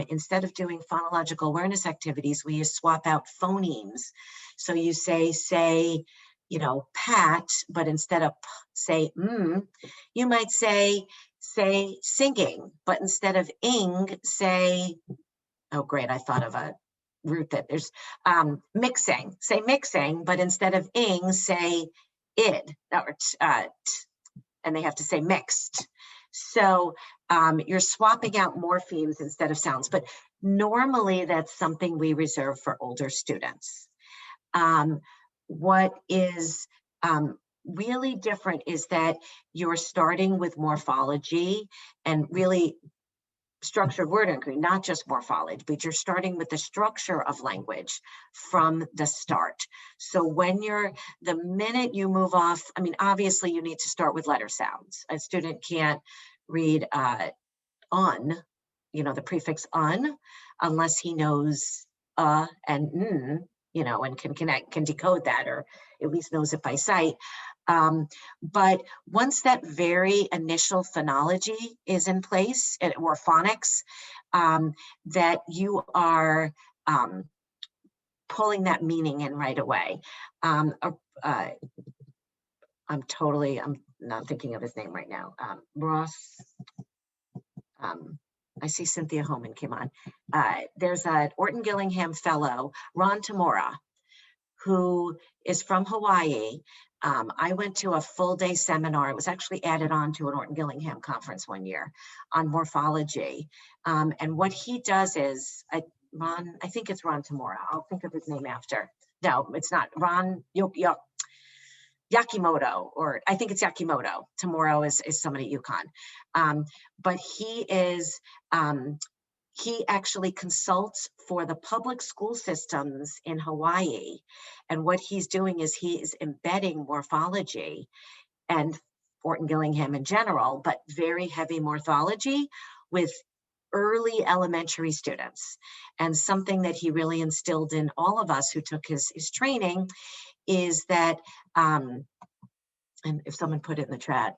Instead of doing phonological awareness activities, we swap out phonemes. So you say, pat, but instead of say, you might say singing, but instead of ing, say, oh great, I thought of a root that there's, mixing, say mixing, but instead of ing, say id, or and they have to say mixed. So you're swapping out morphemes instead of sounds, but normally that's something we reserve for older students. What is really different is that you're starting with morphology and really structured word inquiry, not just morphology, but you're starting with the structure of language from the start. So the minute you move off, obviously you need to start with letter sounds. A student can't read un, the prefix un, unless he knows and and can decode that, or at least knows it by sight. But once that very initial phonology is in place, or phonics, that you are pulling that meaning in right away. I'm not thinking of his name right now. Ross, I see Cynthia Homan came on. There's an Orton Gillingham fellow, Ron Tamora, who is from Hawaii, I went to a full day seminar. It was actually added on to an Orton Gillingham conference one year on morphology. And what he does is, I think it's Ron Tamura. I'll think of his name after. No, it's not. Ron Yakimoto, or I think it's Yakimoto. Tomorrow is somebody at UConn. But he actually consults for the public school systems in Hawaii. And what he's doing is he is embedding morphology and Orton Gillingham in general, but very heavy morphology with early elementary students. And something that he really instilled in all of us who took his training is that, and if someone put it in the chat,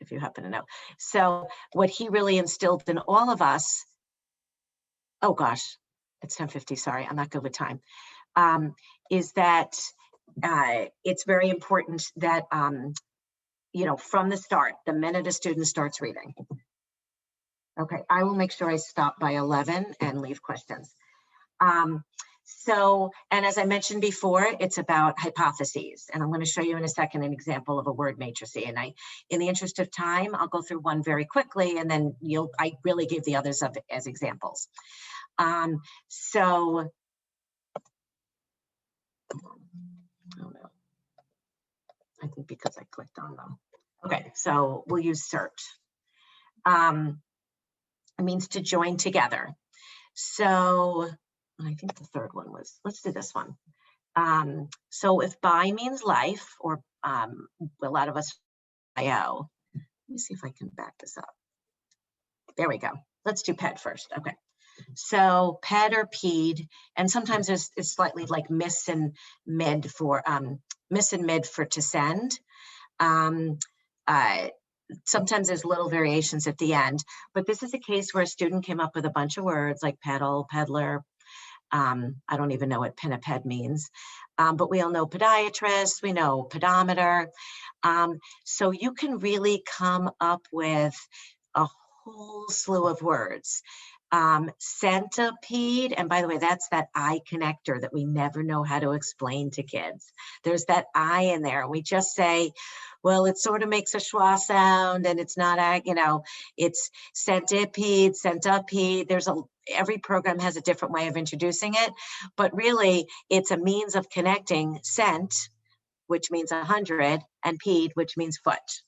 if you happen to know. So what he really instilled in all of us, oh gosh, it's 10:50, sorry, I'm not good with time, is that it's very important that, from the start, the minute a student starts reading. Okay, I will make sure I stop by 11 and leave questions. And as I mentioned before, it's about hypotheses. And I'm going to show you in a second an example of a word matrix. And in the interest of time, I'll go through one very quickly, and then I really give the others as examples. Oh no, I think because I clicked on them. Okay, so we'll use search. It means to join together. So I think the third one was, let's do this one. So if bi means life, or a lot of us IO, let me see if I can back this up. There we go. Let's do ped first. Okay. So ped or ped, and sometimes it's slightly like miss and mid for to send. Sometimes there's little variations at the end, but this is a case where a student came up with a bunch of words like pedal, peddler. I don't even know what pinniped means, but we all know podiatrist, we know pedometer. So you can really come up with a whole slew of words. Centipede, and by the way, that's that I connector that we never know how to explain to kids. There's that I in there, and we just say, well, it sort of makes a schwa sound, and it's not it's centipede, centipede. Every program has a different way of introducing it, but really it's a means of connecting cent, which means 100, and pede, which means foot.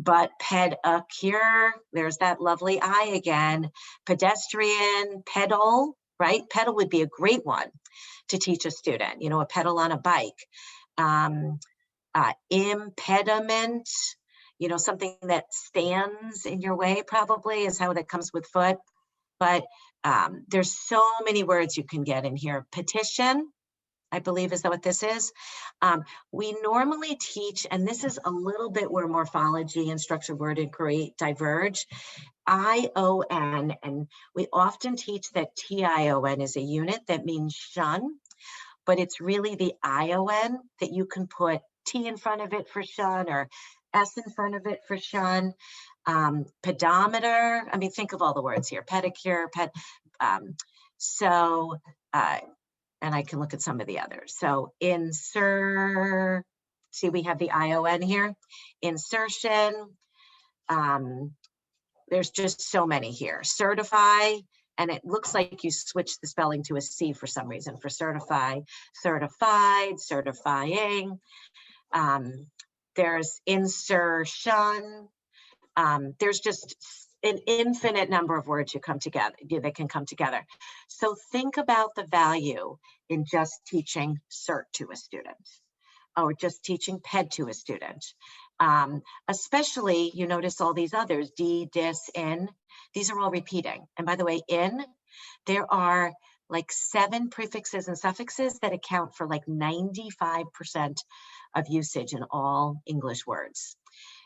But pedicure, there's that lovely I again. Pedestrian, pedal, right? Pedal would be a great one to teach a student, a pedal on a bike. Impediment, something that stands in your way, probably is how that comes with foot. But there's so many words you can get in here. Petition, I believe, is that what this is? We normally teach, and this is a little bit where morphology and structured word inquiry diverge, ION, and we often teach that TION is a unit that means shun, but it's really the ION that you can put T in front of it for shun, or S in front of it for shun. Pedometer, I mean, think of all the words here, pedicure, and I can look at some of the others. So insert, see, we have the ION here. Insertion, there's just so many here. Certify, and it looks like you switched the spelling to a C for some reason for certify. Certified, certifying. There's insertion. There's just an infinite number of words that can come together. So think about the value in just teaching CERT to a student, or just teaching PED to a student. Especially, you notice all these others, D, dis, in, these are all repeating. And by the way, in, there are like 7 prefixes and suffixes that account for like 95% of usage in all English words.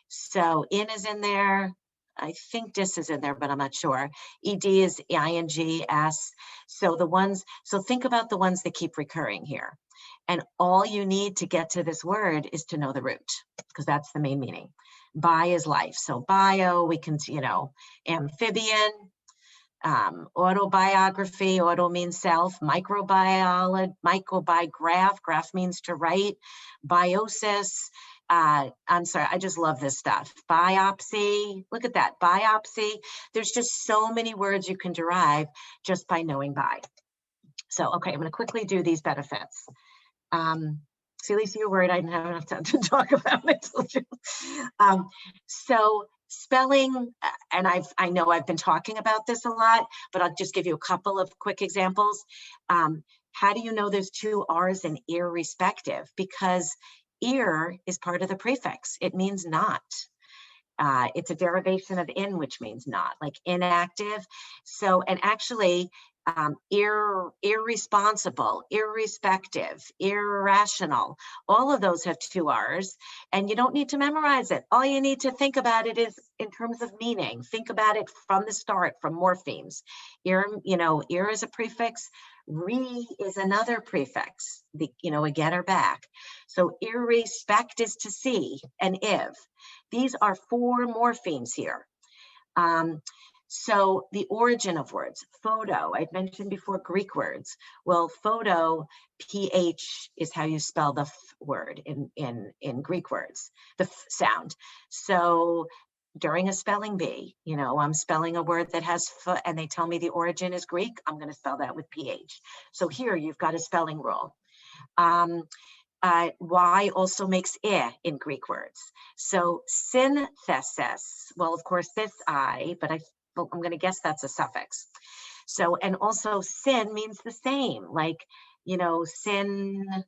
So in is in there. I think dis is in there, but I'm not sure. ED is ing, s. So think about the ones that keep recurring here. And all you need to get to this word is to know the root, because that's the main meaning. Bi is life. So bio, we can, amphibian. Autobiography, auto means self. Microbiology, microbiograph, graph means to write. Biosis, I'm sorry, I just love this stuff. Biopsy, look at that, biopsy. There's just so many words you can derive just by knowing bi. So, okay, I'm going to quickly do these benefits. See, Lisa, you're worried I didn't have enough time to talk about it. So spelling, and I know I've been talking about this a lot, but I'll just give you a couple of quick examples. How do you know there's two R's in irrespective? Because ir is part of the prefix. It means not. It's a derivation of in, which means not, like inactive. So, and actually, irresponsible, irrespective, irrational, all of those have two R's, and you don't need to memorize it. All you need to think about it is in terms of meaning. Think about it from the start, from morphemes. Ir is a prefix. Re is another prefix, a get or back. So irrespect is to see, and if. These are four morphemes here. So the origin of words, photo, I'd mentioned before Greek words. Well, photo, PH is how you spell the word in Greek words, the sound. So during a spelling bee, I'm spelling a word that has f, and they tell me the origin is Greek, I'm going to spell that with PH. So here you've got a spelling rule. Y also makes in Greek words. So synthesis, well, of course, this I, but I'm going to guess that's a suffix. So, and also sin means the same, like,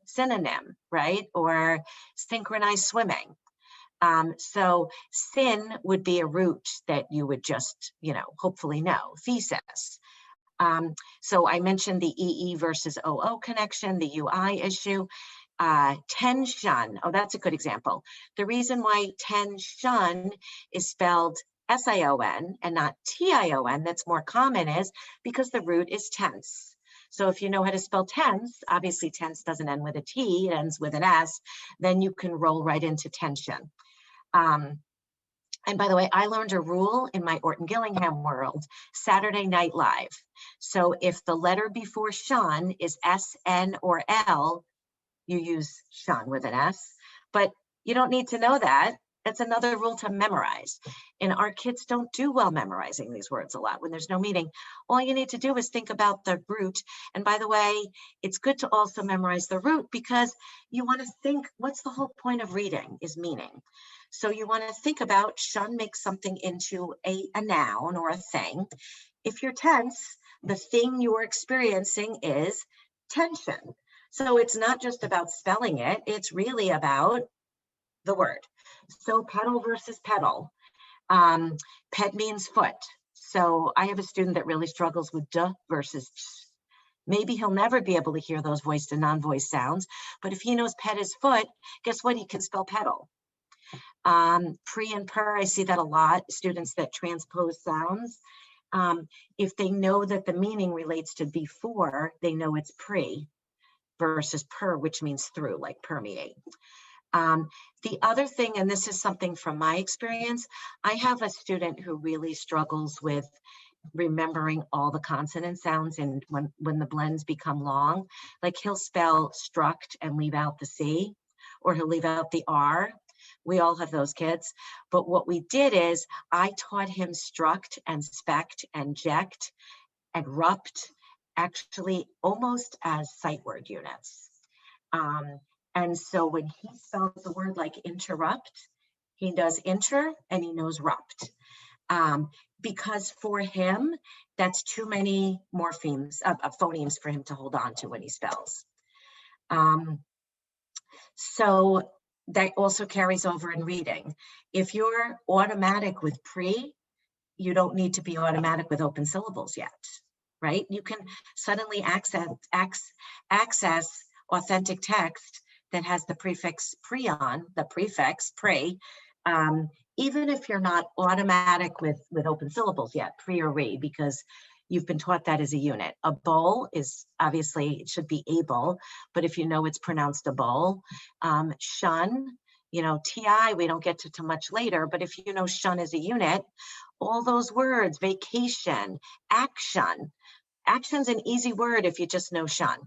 synonym, right? Or synchronized swimming. So sin would be a root that you would just, hopefully know, thesis. So I mentioned the EE versus OO connection, the UI issue. Tension, oh, that's a good example. The reason why tension is spelled S-I-O-N and not T-I-O-N, that's more common, is because the root is tense. So if you know how to spell tense, obviously tense doesn't end with a T, it ends with an S, then you can roll right into tension. And by the way, I learned a rule in my Orton Gillingham world, Saturday Night Live. So if the letter before Sean is S, N, or L, you use Sean with an S, but you don't need to know that. That's another rule to memorize. And our kids don't do well memorizing these words a lot when there's no meaning. All you need to do is think about the root. And by the way, it's good to also memorize the root because you want to think, what's the whole point of reading is meaning. So you want to think about Sean makes something into a noun or a thing. If you're tense, the thing you're experiencing is tension. So it's not just about spelling it, it's really about the word. So pedal versus pedal. Ped means foot. So I have a student that really struggles with d versus ch. Maybe he'll never be able to hear those voiced and non-voiced sounds, but if he knows ped is foot, guess what? He can spell pedal. Pre and per, I see that a lot, students that transpose sounds. If they know that the meaning relates to before, they know it's pre versus per, which means through, like permeate. The other thing, and this is something from my experience, I have a student who really struggles with remembering all the consonant sounds, and when the blends become long, like he'll spell struct and leave out the C, or he'll leave out the R. We all have those kids. But what we did is I taught him struct and spect and ject and rupt, actually almost as sight word units. And so when he spells the word like interrupt, he does inter and he knows rupt. Because for him, that's too many morphemes, phonemes for him to hold on to when he spells. So that also carries over in reading. If you're automatic with pre, you don't need to be automatic with open syllables yet, right? You can suddenly access authentic text that has the prefix pre on, the prefix pre, even if you're not automatic with open syllables yet, pre or re, because you've been taught that as a unit. A bowl is obviously, it should be able, but if you know it's pronounced a bowl. Shun TI, we don't get to much later, but if you know shun as a unit, all those words, vacation, action. Action's an easy word if you just know shun.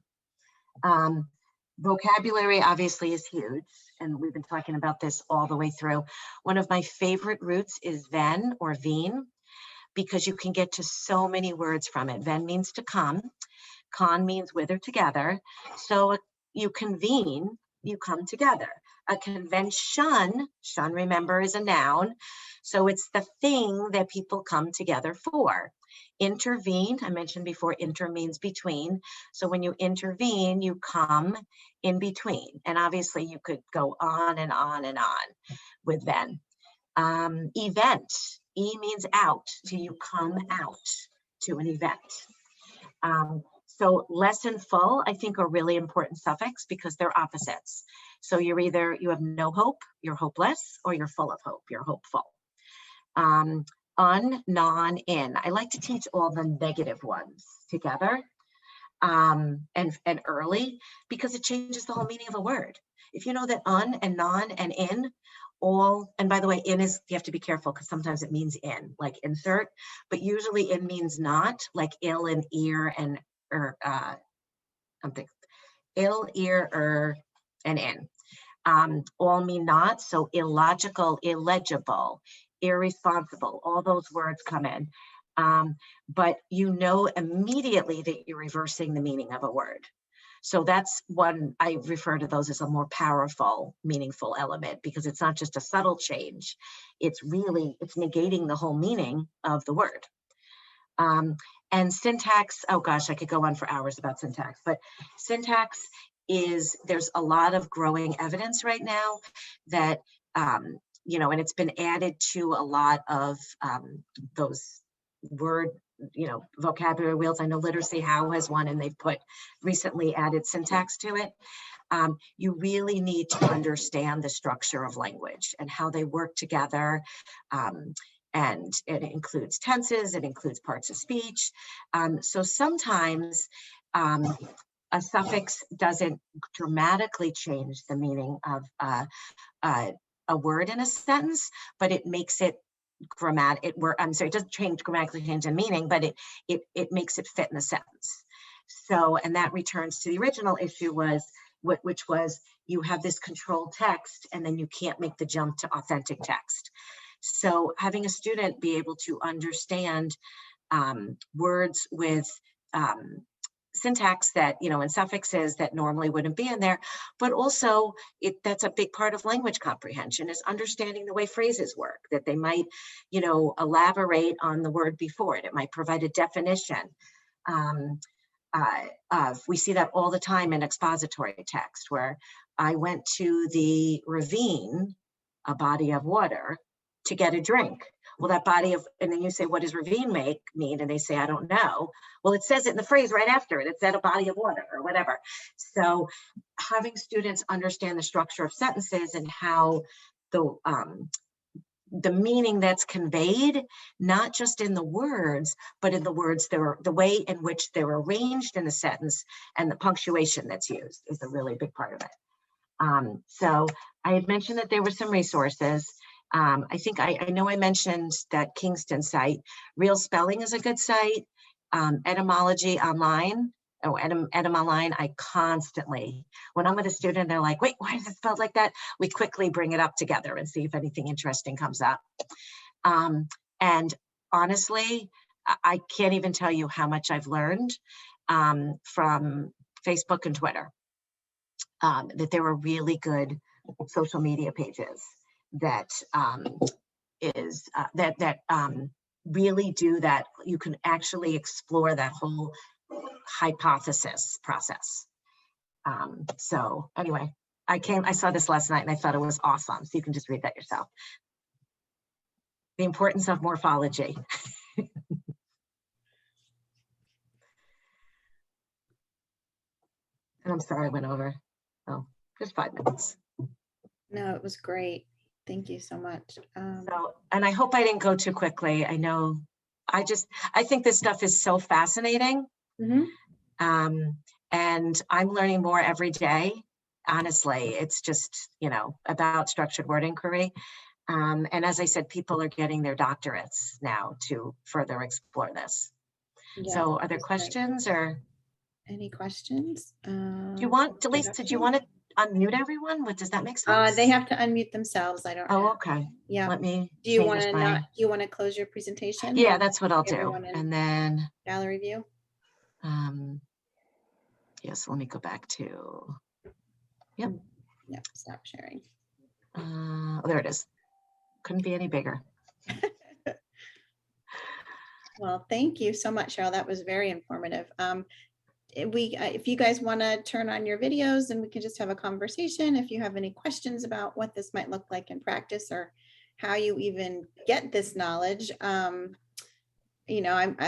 Vocabulary obviously is huge, and we've been talking about this all the way through. One of my favorite roots is ven or veen, because you can get to so many words from it. Ven means to come. Con means with or together. So you convene, you come together. A convention, shun, remember, is a noun. So it's the thing that people come together for. Intervene, I mentioned before, inter means between. So when you intervene, you come in between. And obviously you could go on and on and on with then. Event, E means out. So you come out to an event. So less and full, I think, are really important suffix because they're opposites. So you have no hope, you're hopeless, or you're full of hope, you're hopeful. Un, non, in. I like to teach all the negative ones together and early, because it changes the whole meaning of a word. If you know that un and non and in all, and by the way, in is, you have to be careful because sometimes it means in, like insert, but usually in means not, like ill and ear and ill, ear, and in. All mean not, so illogical, illegible, irresponsible, all those words come in. But you know immediately that you're reversing the meaning of a word. So that's one, I refer to those as a more powerful, meaningful element, because it's not just a subtle change. It's negating the whole meaning of the word. And syntax, oh gosh, I could go on for hours about syntax, but syntax there's a lot of growing evidence right now that, and it's been added to a lot of those word, vocabulary wheels. I know Literacy How has one, and they've recently added syntax to it. You really need to understand the structure of language and how they work together. And it includes tenses, it includes parts of speech. So sometimes a suffix doesn't dramatically change the meaning of a word in a sentence, but it makes it it doesn't grammatically change the meaning, but it makes it fit in the sentence. So, and that returns to the original issue which was you have this controlled text and then you can't make the jump to authentic text. So having a student be able to understand words with syntax that, and suffixes that normally wouldn't be in there, but also that's a big part of language comprehension, is understanding the way phrases work, that they might, elaborate on the word before it. It might provide a definition. We see that all the time in expository text, where I went to the ravine, a body of water, to get a drink. Well, that body of, and then you say, what does ravine mean? And they say, I don't know. Well, it says it in the phrase right after it. It said a body of water or whatever. So having students understand the structure of sentences and how the meaning that's conveyed, not just in the words, but in the words, the way in which they're arranged in the sentence and the punctuation that's used is a really big part of it. So I had mentioned that there were some resources. I think I know I mentioned that Kingston site. Real Spelling is a good site. Etymology Online. Etymology, I constantly, when I'm with a student, they're like, wait, why is it spelled like that? We quickly bring it up together and see if anything interesting comes up. And honestly, I can't even tell you how much I've learned from Facebook and Twitter, that there are really good social media pages that really do that. You can actually explore that whole hypothesis process. So anyway, I saw this last night and I thought it was awesome. So you can just read that yourself. The importance of morphology. And I'm sorry I went over. Oh, just 5 minutes. No, it was great. Thank you so much. And I hope I didn't go too quickly. I know, I think this stuff is so fascinating. Mm-hmm. And I'm learning more every day. honestly, it's just, about structured word inquiry. And as I said, people are getting their doctorates now to further explore this. Yeah, So are there that's great. questions or Any questions? do you want, Delise, did you want to unmute everyone? Does that make sense? They have to unmute themselves. I don't Oh, have. okay. Yeah. Let me Do you change want to my, do you want to close your presentation? yeah, that's what I'll do. Everyone in And then, gallery view. yes, let me go back to, yep. Yeah, stop sharing. Oh, there it is. Couldn't be any bigger. Well, thank you so much, Sheryl. That was very informative. If you guys want to turn on your videos and we can just have a conversation, if you have any questions about what this might look like in practice or how you even get this knowledge, as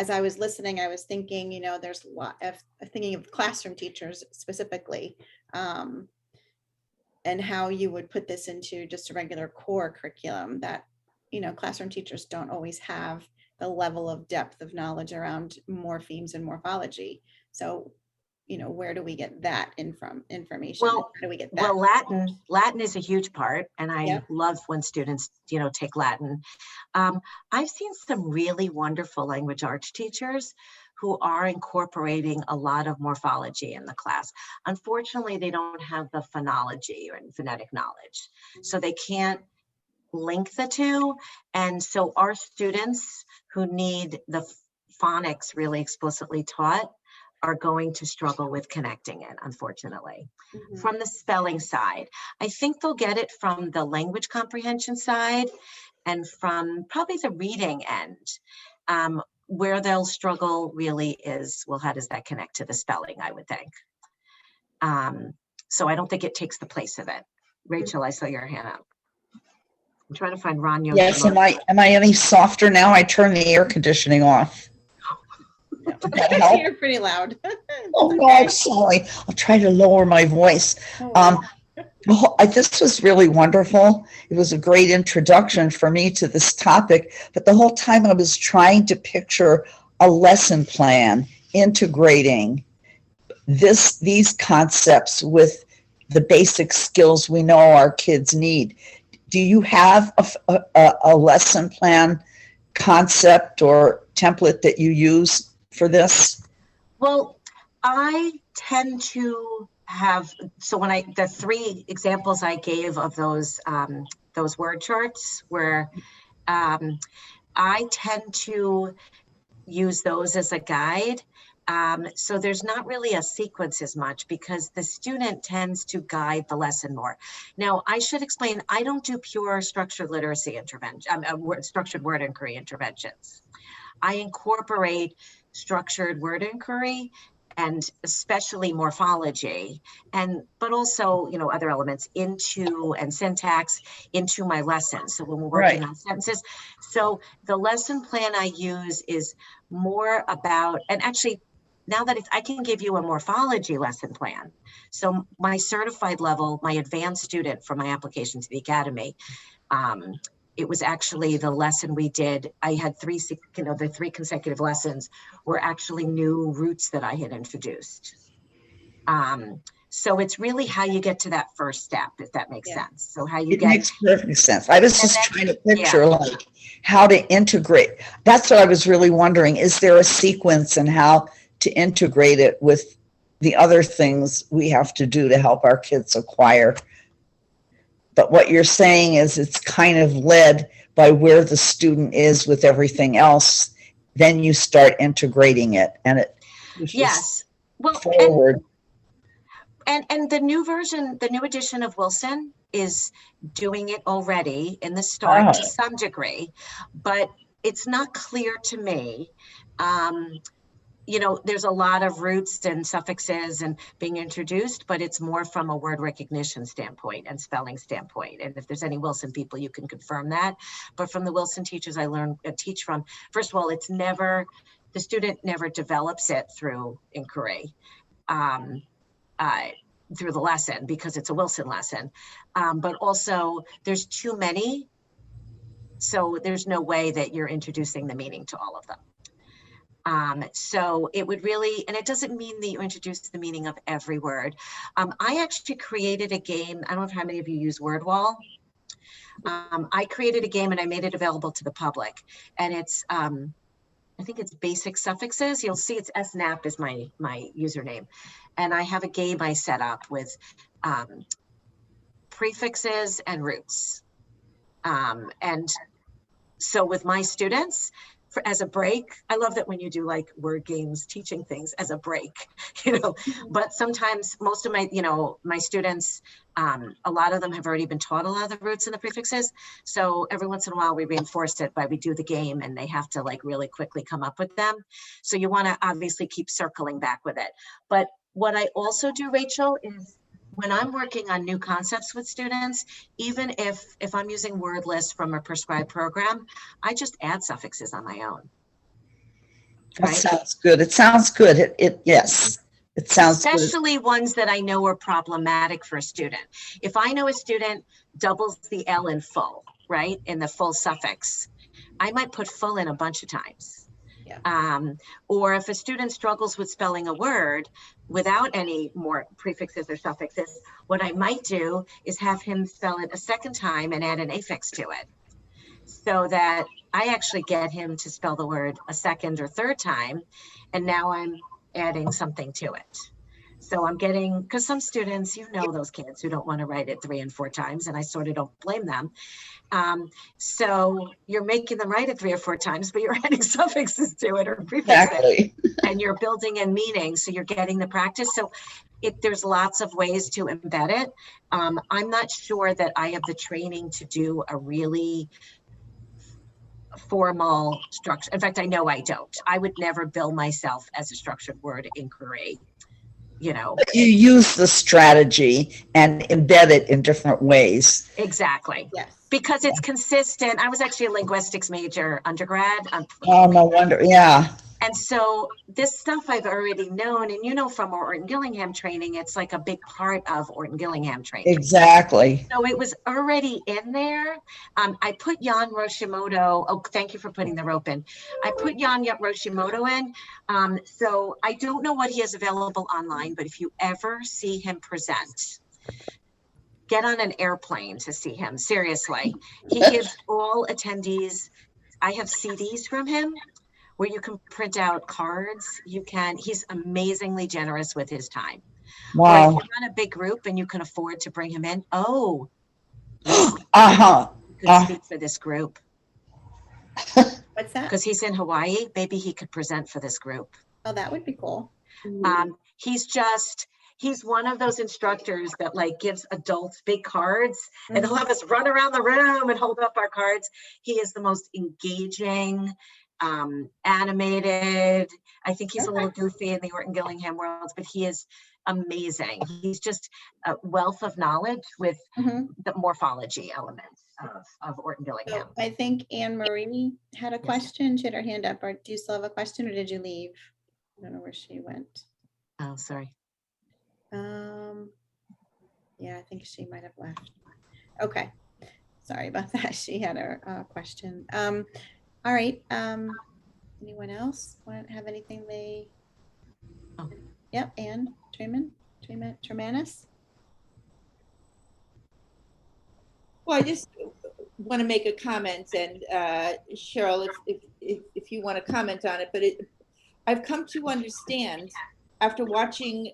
I was listening, I was thinking, there's a lot of thinking of classroom teachers specifically, and how you would put this into just a regular core curriculum that, classroom teachers don't always have the level of depth of knowledge around morphemes and morphology. So, where do we get that information? Well, How do we get that? Latin is a huge part, and I Yep. love when students, take Latin. I've seen some really wonderful language arts teachers who are incorporating a lot of morphology in the class. Unfortunately, they don't have the phonology or phonetic knowledge, so they can't link the two. And so our students who need the phonics really explicitly taught are going to struggle with connecting it, unfortunately. Mhm. From the spelling side, I think they'll get it from the language comprehension side and from probably the reading end. Where they'll struggle really is, well, how does that connect to the spelling, I would think. So I don't think it takes the place of it. Rachel, I saw your hand up. I'm trying to find Ron. Yes, am I any softer now? I turned the air conditioning off. Did that help? You're pretty loud. Oh no, I'm sorry. I'll try to lower my voice. This was really wonderful. It was a great introduction for me to this topic, but the whole time I was trying to picture a lesson plan integrating these concepts with the basic skills we know our kids need. Do you have a lesson plan concept or template that you use for this? Well, I tend to have, so when the 3 examples I gave of those word charts where I tend to use those as a guide. So there's not really a sequence as much because the student tends to guide the lesson more. Now, I should explain, I don't do pure structured literacy intervention, structured word inquiry interventions. I incorporate structured word inquiry and especially morphology, but also, other elements and syntax into my lessons. So when we're working on sentences, so the lesson plan I use is more about, and actually, now that I can give you a morphology lesson plan. So my certified level, my advanced student for my application to the academy, it was actually the lesson we did. I had the 3 consecutive lessons were actually new roots that I had introduced. So it's really how you get to that first step, if that makes sense. So how you it makes perfect sense. I was just trying to picture like how to integrate. That's what I was really wondering. Is there a sequence and how to integrate it with the other things we have to do to help our kids acquire? But what you're saying is it's kind of led by where the student is with everything else. Then you start integrating it and it pushes forward. And the new version, the new edition of Wilson is doing it already in the start to some degree, but it's not clear to me. There's a lot of roots and suffixes and being introduced, but it's more from a word recognition standpoint and spelling standpoint. And if there's any Wilson people, you can confirm that. But from the Wilson teachers I teach from, first of all, the student never develops it through inquiry, through the lesson because it's a Wilson lesson. But also there's too many. So there's no way that you're introducing the meaning to all of them. So it would really, and it doesn't mean that you introduce the meaning of every word. I actually created a game. I don't know how many of you use WordWall. I created a game and I made it available to the public, and it's, I think it's basic suffixes. You'll see it's snap is my username. And I have a game I set up with prefixes and roots. And so with my students, as a break, I love that when you do like word games, teaching things as a break, but sometimes most of my, my students, a lot of them have already been taught a lot of the roots and the prefixes. So every once in a while we reinforce it by we do the game and they have to like really quickly come up with them. So you want to obviously keep circling back with it. But what I also do, Rachel, is when I'm working on new concepts with students, even if I'm using word lists from a prescribed program, I just add suffixes on my own. That sounds good. It sounds good. Yes, it sounds good. Especially ones that I know are problematic for a student. If I know a student doubles the L in full, right, in the full suffix, I might put full in a bunch of times. Yeah. Or if a student struggles with spelling a word without any more prefixes or suffixes, what I might do is have him spell it a second time and add an affix to it, so that I actually get him to spell the word a second or third time, and now I'm adding something to it. So I'm getting, because some students, those kids who don't want to write it 3 and 4 times, and I sort of don't blame them. So you're making them write it 3 or 4 times, but you're adding suffixes to it or prefixes, exactly. And you're building in meaning, so you're getting the practice. So there's lots of ways to embed it. I'm not sure that I have the training to do a really formal structure. In fact, I know I don't. I would never bill myself as a structured word inquiry. But you use the strategy and embed it in different ways. Exactly. Yes. Because it's consistent. I was actually a linguistics major undergrad. Oh, no wonder. Yeah. And so this stuff I've already known, and from our Orton Gillingham training, it's like a big part of Orton Gillingham training. Exactly. So it was already in there. I put Jan Roshimoto. Oh, thank you for putting the rope in. I put Jan Roshimoto in. So I don't know what he has available online, but if you ever see him present, get on an airplane to see him. Seriously, he gives all attendees. I have CDs from him where you can print out cards. He's amazingly generous with his time. Wow. Or if you're on a big group and you can afford to bring him in, could speak for this group. What's that? Because he's in Hawaii, maybe he could present for this group. Oh, that would be cool. He's one of those instructors that like gives adults big cards, and he'll have us run around the room and hold up our cards. He is the most engaging, animated. I think he's a little goofy in the Orton Gillingham world, but he is amazing. He's just a wealth of knowledge with the morphology elements of Orton Gillingham. So I think Anne Marie had a question. She had her hand up. Or do you still have a question, or did you leave? I don't know where she went. Oh, sorry. Yeah, I think she might have left. Okay, sorry about that. She had her question. All right. Anyone else want to have anything they? Oh. Yep. Anne Tremanis. Well, I just want to make a comment, and Sheryl, if you want to comment on it, but I've come to understand after watching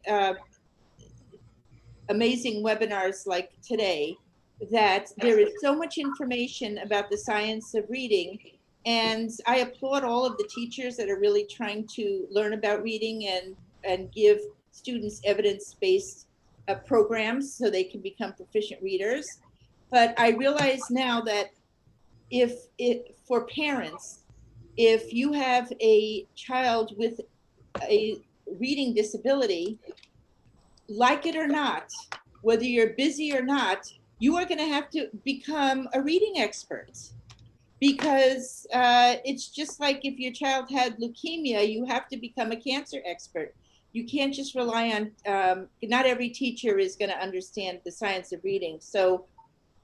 amazing webinars like today that there is so much information about the science of reading, and I applaud all of the teachers that are really trying to learn about reading and give students evidence-based programs so they can become proficient readers. But I realize now that for parents, if you have a child with a reading disability, like it or not, whether you're busy or not, you are going to have to become a reading expert, because it's just like if your child had leukemia, you have to become a cancer expert. You can't just rely on, not every teacher is going to understand the science of reading. So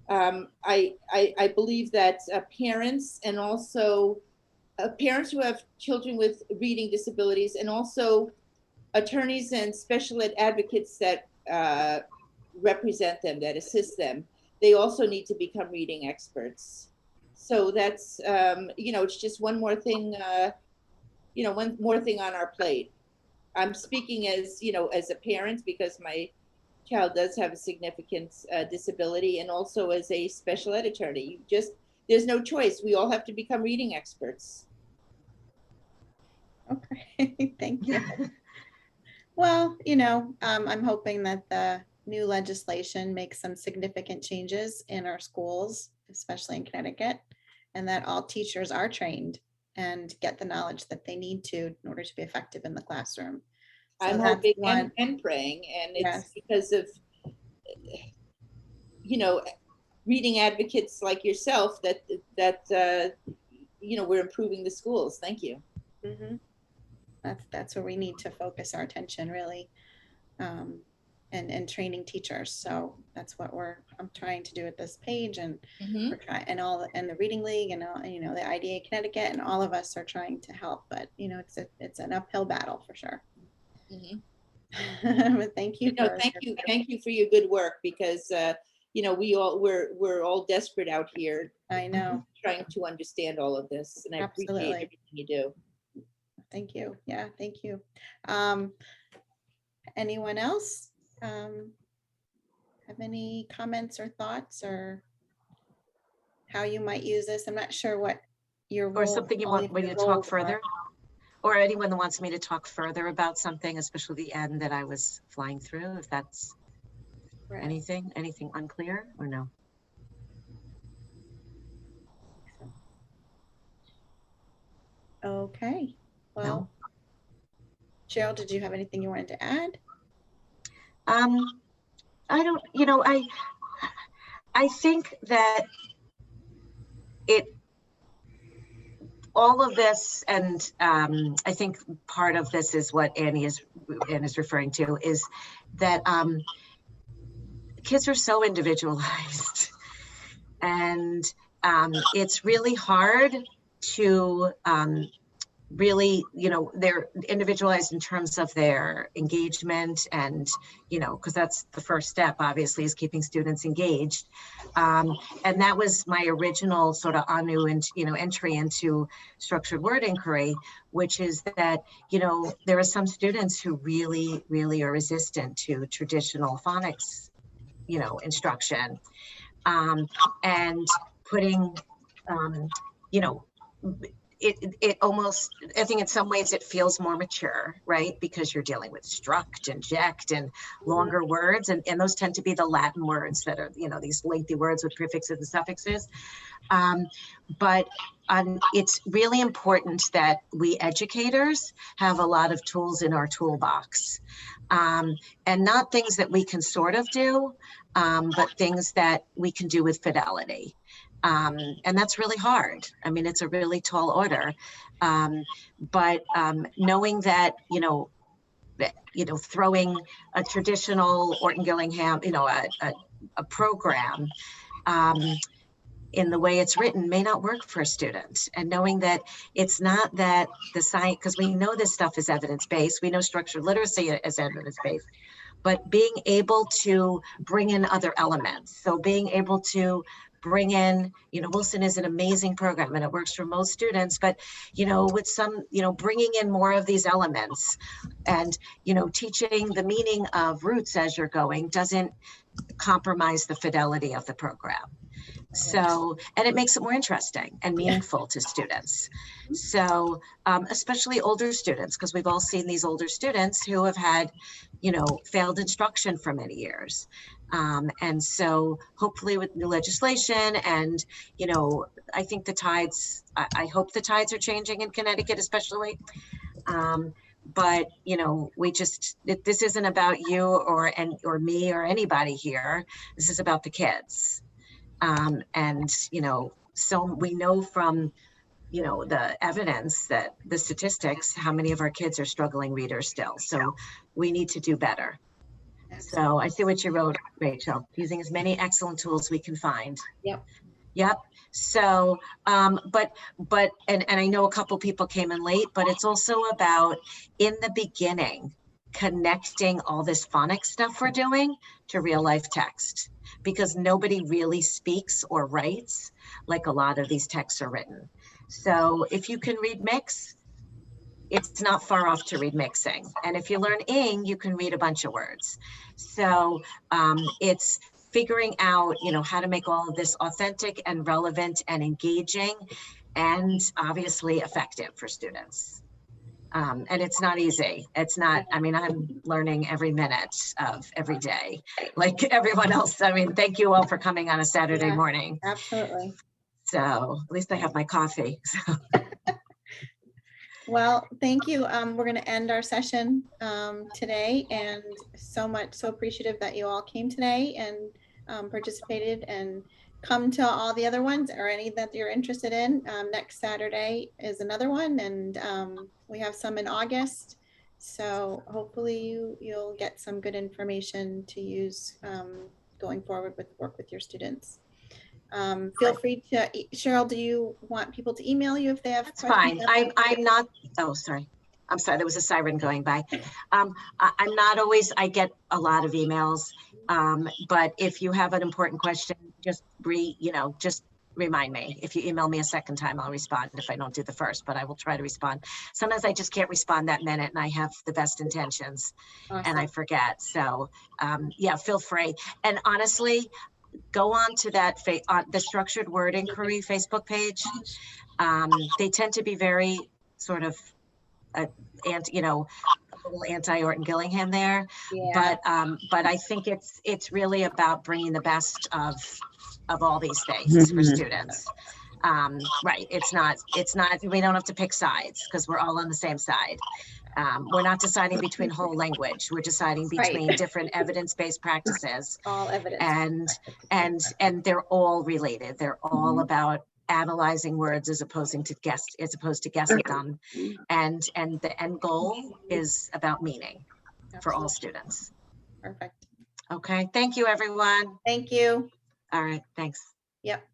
I believe that parents and also parents who have children with reading disabilities, and also attorneys and special ed advocates that represent them, that assist them. They also need to become reading experts. So that's, it's just one more thing, one more thing on our plate. I'm speaking as, as a parent, because my child does have a significant disability, and also as a special ed attorney. There's no choice. We all have to become reading experts. Okay, thank you. Well, I'm hoping that the new legislation makes some significant changes in our schools, especially in Connecticut, and that all teachers are trained and get the knowledge that they need to in order to be effective in the classroom. So I'm that's hoping one. and praying, and it's Yes. because of, reading advocates like yourself that we're improving the schools. Thank you. Mhm. That's where we need to focus our attention, really, and training teachers. So that's what I'm trying to do with this page, and we're trying, and the Reading League, and the IDA Connecticut, and all of us are trying to help. But it's an uphill battle for sure. But thank you. Thank you for your good work, because we're all desperate out here. I know. Trying to understand all of this, and I appreciate everything you do. Thank you. Yeah, thank you. Anyone else have any comments or thoughts, or how you might use this? I'm not sure what your role, or something you want when you talk further, or anyone that wants me to talk further about something, especially the end that I was flying through, if that's Right. anything unclear or no? Okay. Well, no. Sheryl, did you have anything you wanted to add? I don't, I think that all of this, and I think part of this is what Annie is referring to, is that kids are so individualized, and it's really hard to really, they're individualized in terms of their engagement, and because that's the first step, obviously, is keeping students engaged, and that was my original sort of entry into structured word inquiry, which is that there are some students who really are resistant to traditional phonics instruction, and putting it almost, I think in some ways it feels more mature, right? Because you're dealing with struct and ject and longer words, and those tend to be the Latin words that are, these lengthy words with prefixes and suffixes. But it's really important that we educators have a lot of tools in our toolbox, and not things that we can sort of do, but things that we can do with fidelity. And that's really hard. I mean, it's a really tall order, but knowing that, throwing a traditional Orton Gillingham, a program in the way it's written may not work for a student, and knowing that it's not that the science, because we know this stuff is evidence-based, we know structured literacy is evidence-based, but being able to bring in other elements. So being able to bring in, Wilson is an amazing program and it works for most students, but, with some, bringing in more of these elements, and, teaching the meaning of roots as you're going doesn't compromise the fidelity of the program. So, and it makes it more interesting and meaningful to students. So, especially older students, because we've all seen these older students who have had, failed instruction for many years. And so hopefully with new legislation and, I think the tides, I hope the tides are changing in Connecticut, especially. But, this isn't about you or me or anybody here. This is about the kids. And, so we know from, the evidence, that the statistics, how many of our kids are struggling readers still. So we need to do better. So I see what you wrote, Rachel, using as many excellent tools we can find. Yep. Yep. So, and I know a couple people came in late, but it's also about in the beginning, connecting all this phonics stuff we're doing to real life text, because nobody really speaks or writes like a lot of these texts are written. So if you can read mix, it's not far off to read mixing. And if you learn ing, you can read a bunch of words. So it's figuring out, how to make all of this authentic and relevant and engaging and obviously effective for students. And it's not easy. It's not, I'm learning every minute of every day, like everyone else. Thank you all for coming on a Saturday morning. Absolutely. So at least I have my coffee. So. Well, thank you. We're going to end our session today, and so appreciative that you all came today and participated, and come to all the other ones or any that you're interested in. Next Saturday is another one, and we have some in August. So hopefully you'll get some good information to use going forward with work with your students. Feel free to, Cheryl, do you want people to email you if they have questions? That's fine. I'm not, oh, sorry. I'm sorry, there was a siren going by. I'm not always, I get a lot of emails, but if you have an important question, just remind me. If you email me a second time, I'll respond if I don't do the first, but I will try to respond. Sometimes I just can't respond that minute and I have the best intentions. Awesome. And I forget. So yeah, feel free. And honestly, go on to that the Structured Word Inquiry Facebook page. They tend to be very sort of a little anti-Orton Gillingham there, yeah. But I think it's really about bringing the best of all these things for students. Right, it's not, we don't have to pick sides because we're all on the same side. We're not deciding between whole language. We're deciding between different evidence-based practices. All evidence. And they're all related. They're all about analyzing words as opposed to guessing them. And the end goal is about meaning. Absolutely. For all students. Perfect. Okay. Thank you, everyone. Thank you. All right. Thanks. Yep.